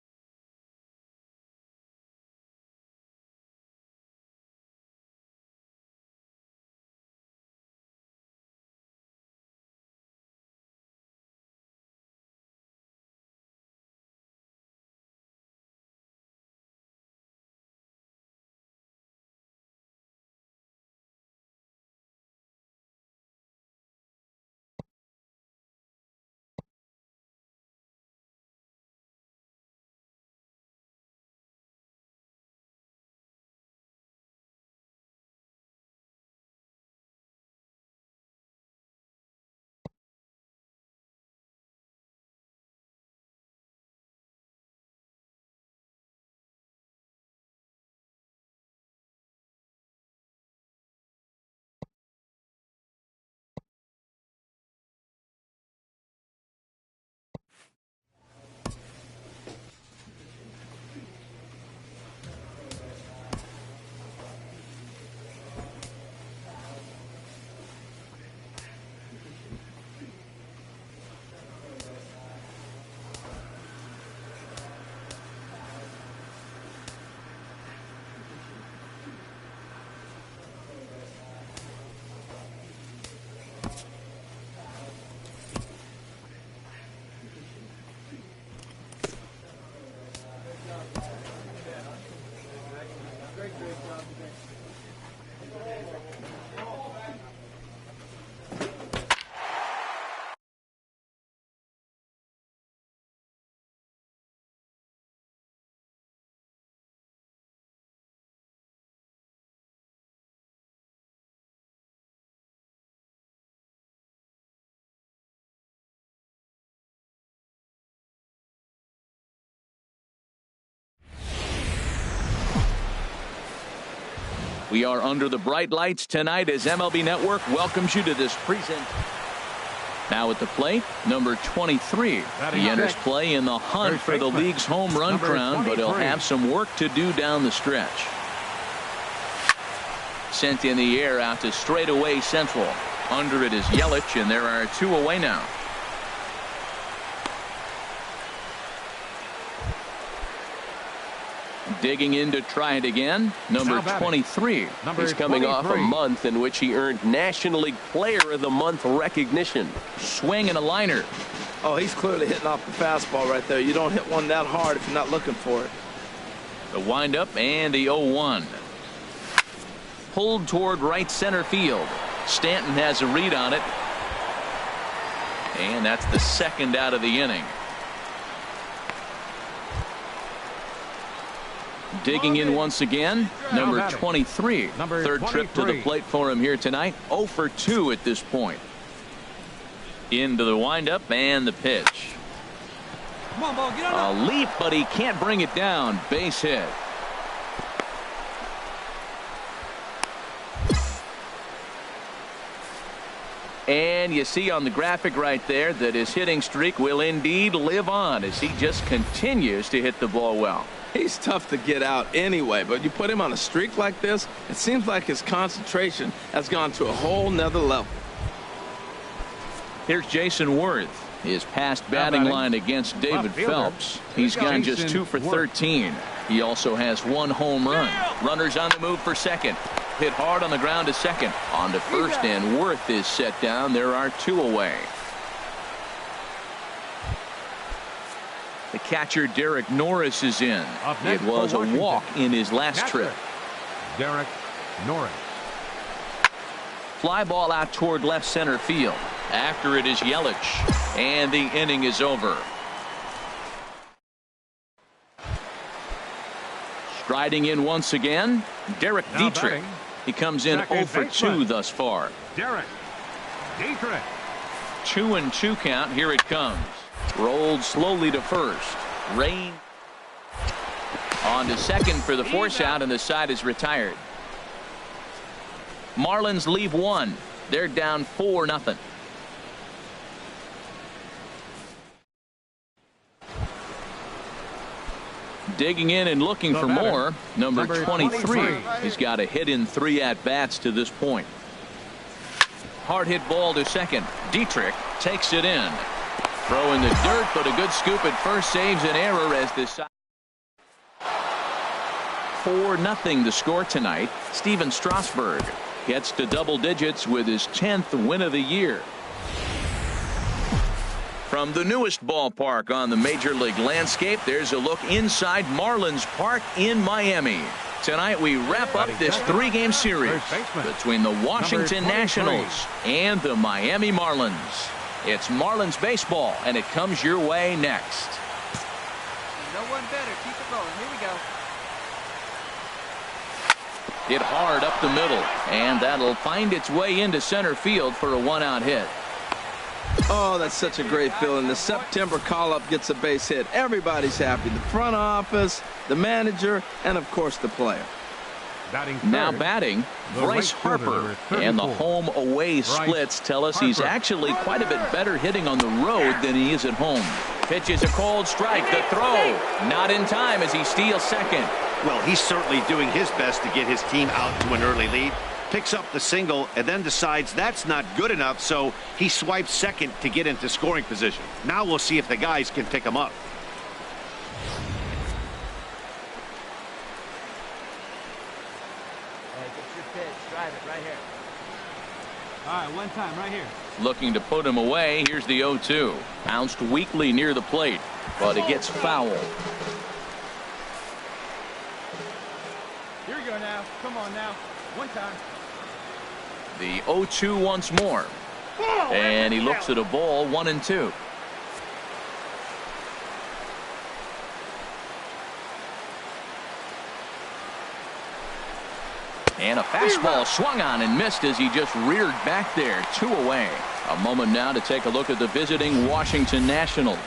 We are under the bright lights tonight as MLB Network welcomes you to this present. Now at the plate, number 23. He enters play in the hunt for the league's home run crown, but he'll have some work to do down the stretch. Sent in the air out to straightaway central. Under it is Yelich, and there are 2 away now. Digging in to try it again, number 23. He's coming off a month in which he earned National League Player of the Month recognition. Swing and a liner. Oh, he's clearly hitting off the fastball right there. You don't hit one that hard if you're not looking for it. The windup and the 0-1. Pulled toward right center field. Stanton has a read on it. And that's the second out of the inning. Digging in once again, number 23. Third trip to the plate for him here tonight. 0 for 2 at this point. Into the windup and the pitch. Come on, ball, get on A leap, but he can't bring it down. Base hit. And you see on the graphic right there that his hitting streak will indeed live on as he just continues to hit the ball well. He's tough to get out anyway, but you put him on a streak like this, it seems like his concentration has gone to a whole nother level. Here's Jason Worth. His past batting line against David Phelps. He's gone just 2 for 13. He also has 1 home run. Runners on the move for second. Hit hard on the ground to second. On to first, and Worth is set down. There are 2 away. The catcher Derek Norris is in. It was a walk in his last trip. Derek Norris. Fly ball out toward left center field. After it is Yelich, and the inning is over. Striding in once again, Derek Dietrich. He comes in 0 for 2 thus far. Dietrich. 2-2 count. Here it comes. Rolled slowly to first. Rain on to second for the force out, and the side is retired. Marlins leave 1. They're down 4-0. Digging in and looking for more. Number 23. He's got a hit in 3 at-bats to this point. Hard hit ball to second. Dietrich takes it in. Throw in the dirt, but a good scoop at first saves an error as this side. 4-0 the score tonight. Steven Strasburg gets to double digits with his 10th win of the year. From the newest ballpark on the Major League landscape, there's a look inside Marlins Park in Miami. Tonight we wrap up this 3-game series between the Washington Nationals and the Miami Marlins. It's Marlins baseball, and it comes your way next. No one better. Keep it rolling. Here we go. Hit hard up the middle, and that'll find its way into center field for a 1-out hit. Oh, that's such a great feeling. The September call-up gets a base hit. Everybody's happy. The front office, the manager, and, of course, the player. Now batting, Bryce Harper. And the home-away splits tell us he's actually quite a bit better hitting on the road than he is at home. Pitches a cold strike. The throw. Not in time as he steals second. Well, he's certainly doing his best to get his team out to an early lead. Picks up the single and then decides that's not good enough, so he swipes second to get into scoring position. Now we'll see if the guys can pick him up. Hey, get your pitch. Drive it right here. All right, one time right here. Looking to put him away. Here's the 0-2. Bounced weakly near the plate, but it gets foul. Here we go now. Come on now. One time. The 0-2 once more. And he looks at a ball, 1-2. And a fastball swung on and missed as he just reared back there. 2 away. A moment now to take a look at the visiting Washington Nationals.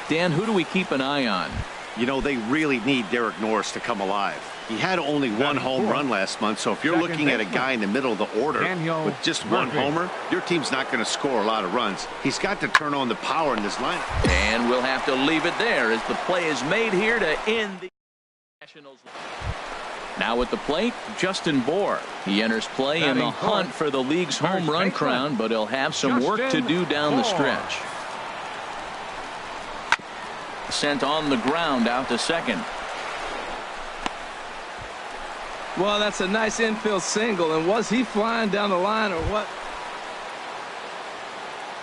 Dan, who do we keep an eye on? You know, they really need Derek Norris to come alive. He had only 1 home run last month, so if you're looking at a guy in the middle of the order with just 1 homer, your team's not going to score a lot of runs. He's got to turn on the power in this lineup. And we'll have to leave it there as the play is made here to end the Nationals. Now at the plate, Justin Bour. He enters play in the hunt for the league's home run crown, but he'll have some work to do down the stretch. Sent on the ground out to second. Well, that's a nice infield single, and was he flying down the line or what?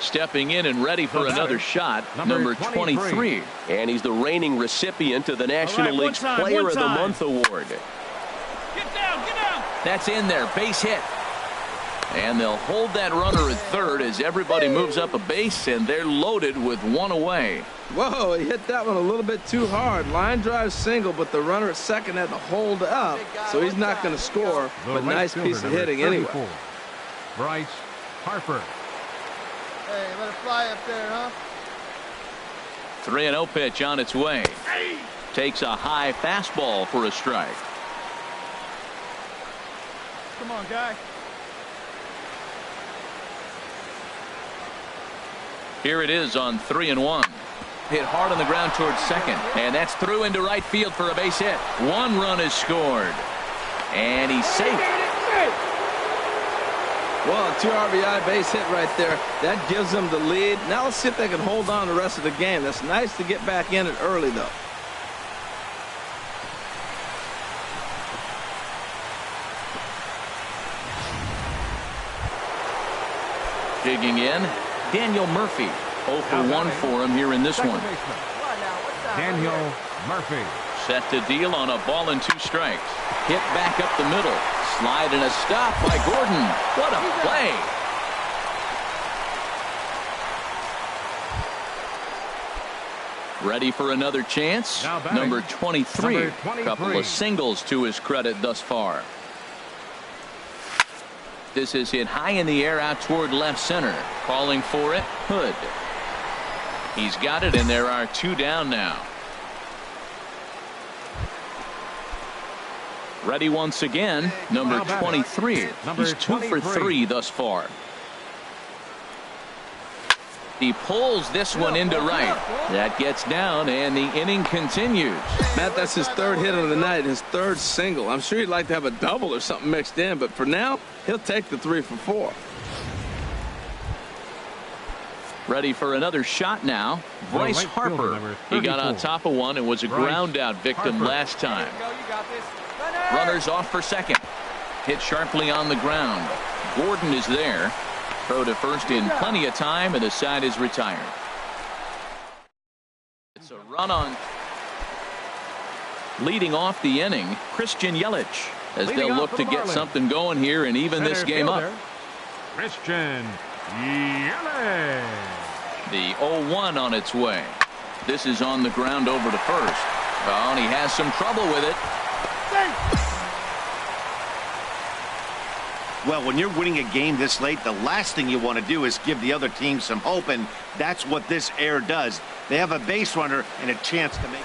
Stepping in and ready for another shot, number 23. And he's the reigning recipient of the National League's Player of the Month award. Get down, get down. That's in there, base hit. And they'll hold that runner at third as everybody moves up a base, and they're loaded with 1 away. Whoa, he hit that one a little bit too hard. Line drive single, but the runner at second had to hold up, so he's not going to score, but nice piece of hitting anyway. Bryce Harper. Hey, let it fly up there, huh? 3-0 pitch on its way. Takes a high fastball for a strike. Come on, guy. Here it is on 3-1. Hit hard on the ground towards second, and that's through into right field for a base hit. 1 run is scored, and he's safe. Well, a 2 RBI base hit right there. That gives them the lead. Now let's see if they can hold on the rest of the game. That's nice to get back in it early, though. Digging in, Daniel Murphy. 0 for 1 for him here in this one. Daniel Murphy. Set to deal on a ball and 2 strikes. Hit back up the middle. Slide and a stop by Gordon. What a play. Ready for another chance. Number 23. Couple of singles to his credit thus far. This is hit high in the air out toward left center. Calling for it, Hood. He's got it, and there are 2 down now. Ready once again, number 23. He's 2 for 3 thus far. He pulls this one into right. That gets down, and the inning continues. Matt, that's his 3rd hit of the night, his 3rd single. I'm sure he'd like to have a double or something mixed in, but for now, he'll take the 3 for 4. Ready for another shot now. Bryce Harper. He got on top of one and was a ground out victim last time. Runners off for second. Hit sharply on the ground. Gordon is there. Throw to first in plenty of time, and the side is retired. It's a run on. Leading off the inning, Christian Yelich, as they'll look to get something going here and even this game up. Christian Yelich. The 0-1 on its way. This is on the ground over to first. Oh, and he has some trouble with it. Well, when you're winning a game this late, the last thing you want to do is give the other team some hope, and that's what this error does. They have a base runner and a chance to make.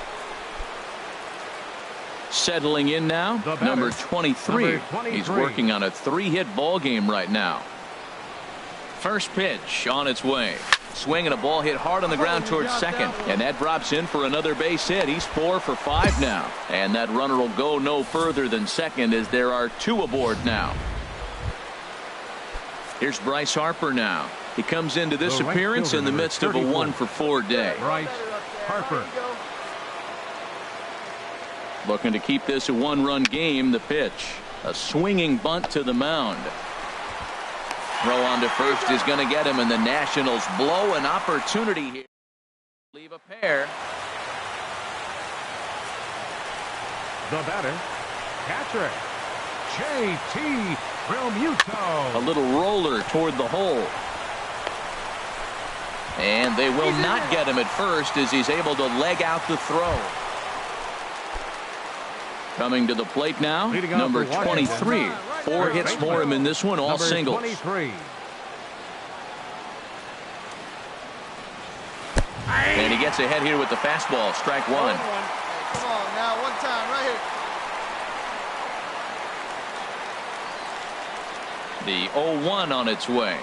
Settling in now, number 23. He's working on a 3-hit ball game right now. First pitch on its way. Swing and a ball hit hard on the ground towards second, and that drops in for another base hit. He's 4 for 5 now, and that runner will go no further than second as there are 2 aboard now. Here's Bryce Harper now. He comes into this appearance in the midst of a 1 for 4 day. Bryce Harper. Looking to keep this a 1-run game. The pitch. A swinging bunt to the mound. Throw on to first is going to get him, and the Nationals blow an opportunity here. Leave a pair. The batter, catcher, J.T. Realmuto. A little roller toward the hole. And they will not get him at first as he's able to leg out the throw. Coming to the plate now, number 23. 4 hits for him in this one, all singles. 23. And he gets ahead here with the fastball. Strike 1. Come on now, one time right here. The 0-1 on its way.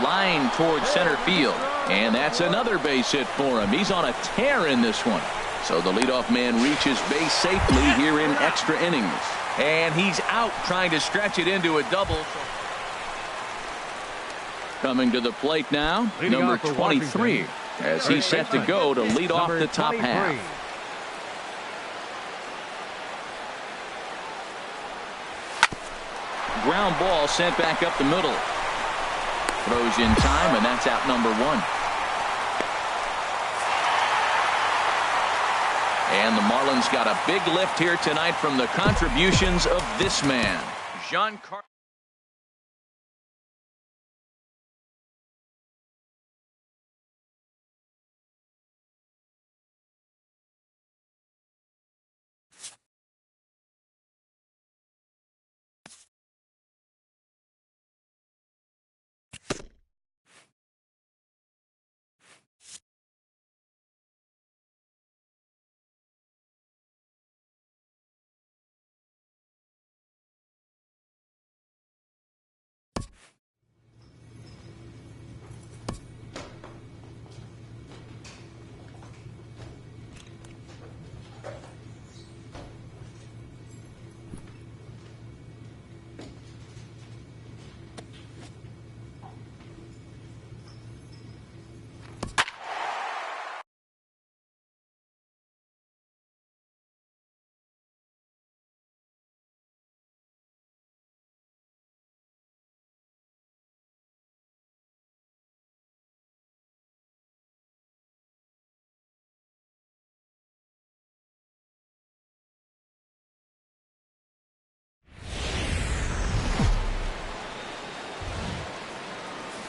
Line towards center field. And that's another base hit for him. He's on a tear in this one. So the leadoff man reaches base safely here in extra innings. And he's out trying to stretch it into a double. Coming to the plate now, number 23, as he's set to go to lead off the top half. Ground ball sent back up the middle. Throws in time, and that's out number 1. And the Marlins got a big lift here tonight from the contributions of this man, Giancarlo.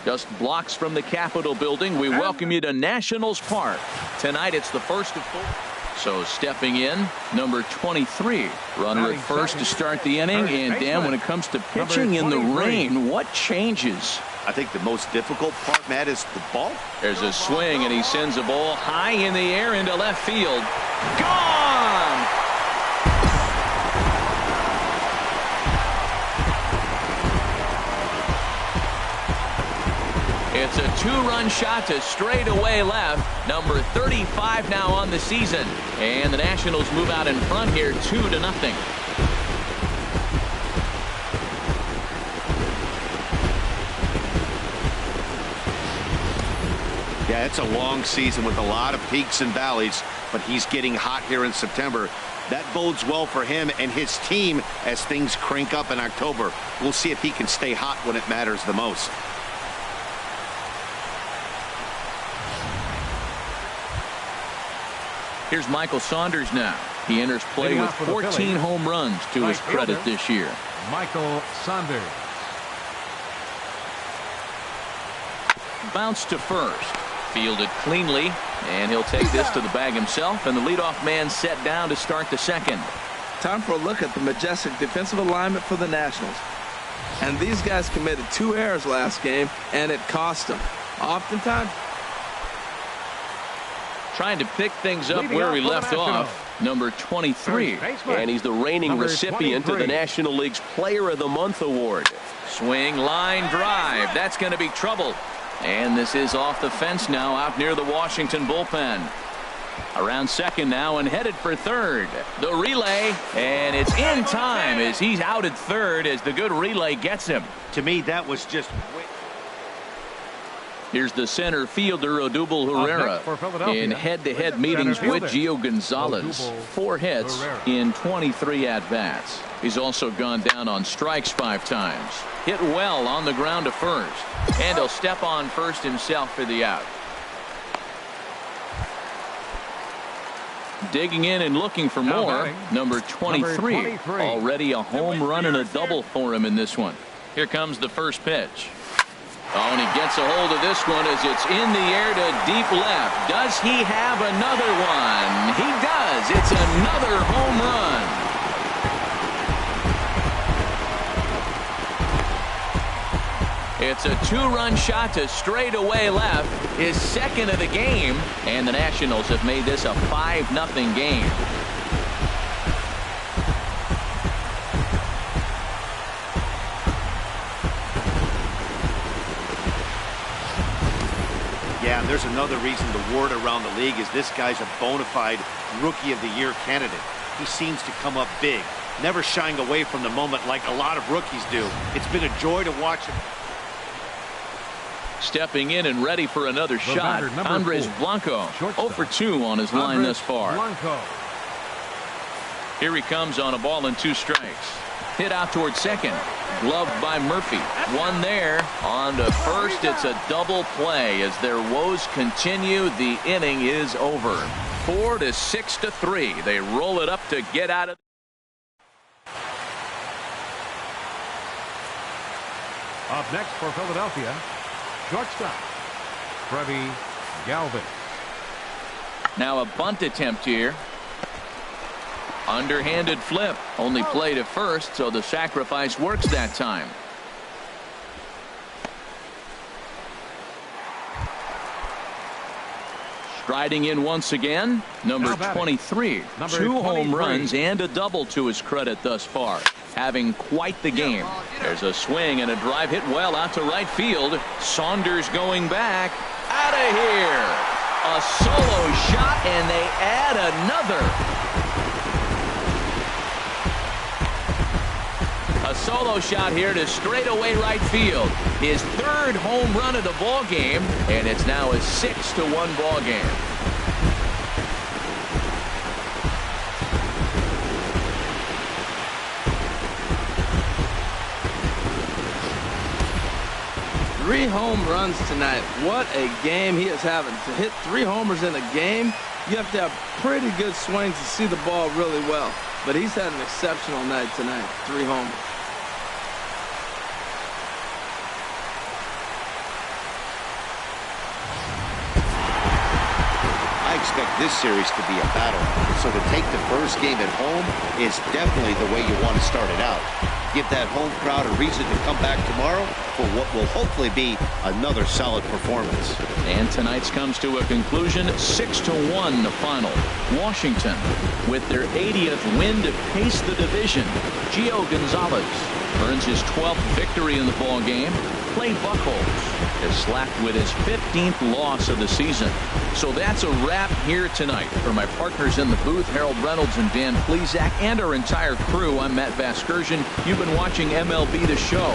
Just blocks from the Capitol building, we welcome you to Nationals Park. Tonight it's the first of 4. So stepping in, number 23. Runner at first to start the inning. And Dan, when it comes to pitching in the rain, what changes? I think the most difficult part, Matt, is the ball. There's a swing, and he sends a ball high in the air into left field. Gone! It's a two-run shot to straightaway left. Number 35 now on the season. And the Nationals move out in front here 2-0. Yeah, it's a long season with a lot of peaks and valleys, but he's getting hot here in September. That bodes well for him and his team as things crank up in October. We'll see if he can stay hot when it matters the most. Here's Michael Saunders now. He enters play with 14 home runs to his credit this year. Michael Saunders. Bounce to first. Fielded cleanly, and he'll take this to the bag himself, and the leadoff man set down to start the second. Time for a look at the majestic defensive alignment for the Nationals. And these guys committed 2 errors last game, and it cost them. Oftentimes, trying to pick things up where we left off. Number 23. And he's the reigning recipient of the National League's Player of the Month award. Swing, line drive. That's going to be trouble. And this is off the fence now out near the Washington bullpen. Around second now and headed for third. The relay, and it's in time as he's out at third as the good relay gets him. To me, that was just... Here's the center fielder, Odubel Herrera, in head-to-head meetings with Gio Gonzalez. 4 hits in 23 at-bats. He's also gone down on strikes 5 times. Hit well on the ground to first. And he'll step on first himself for the out. Digging in and looking for more, number 23. Already a home run and a double for him in this one. Here comes the first pitch. Oh, and he gets a hold of this one as it's in the air to deep left. Does he have another one? He does. It's another home run. It's a 2-run shot to straightaway left, his second of the game, and the Nationals have made this a 5-0 game. Yeah, and there's another reason the word around the league is this guy's a bona fide Rookie of the Year candidate. He seems to come up big, never shying away from the moment like a lot of rookies do. It's been a joy to watch him. Stepping in and ready for another shot, Andres Blanco, 0 for 2 on his line thus far. Here he comes on a ball and 2 strikes. Hit out towards second. Gloved by Murphy. One there. On to first. It's a double play as their woes continue. The inning is over. 4-6-3. They roll it up to get out of. Up next for Philadelphia, shortstop, Freddie Galvin. Now a bunt attempt here. Underhanded flip. Only played at first, so the sacrifice works that time. Striding in once again, number 23. 2 home runs and a double to his credit thus far. Having quite the game. There's a swing and a drive hit well out to right field. Saunders going back. Out of here. A solo shot, and they add another. A solo shot here to straightaway right field. His 3rd home run of the ball game, and it's now a 6-1 ball game. Three home runs tonight. What a game he is having. To hit 3 homers in a game, you have to have pretty good swings to see the ball really well. But he's had an exceptional night tonight. 3 homers. expect this series to be a battle. So to take the first game at home is definitely the way you want to start it out. Give that home crowd a reason to come back tomorrow for what will hopefully be another solid performance. And tonight's comes to a conclusion, 6-1 the final. Washington with their 80th win to pace the division. Gio Gonzalez earns his 12th victory in the ball game. Clay Buchholz is slapped with his 15th loss of the season. So that's a wrap here tonight. For my partners in the booth, Harold Reynolds and Dan Plesac, and our entire crew, I'm Matt Vasgersian. You've been watching MLB The Show.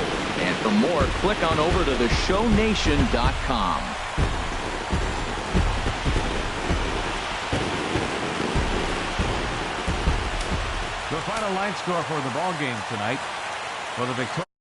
And for more, click on over to theshownation.com. The final line score for the ball game tonight. For the victoria.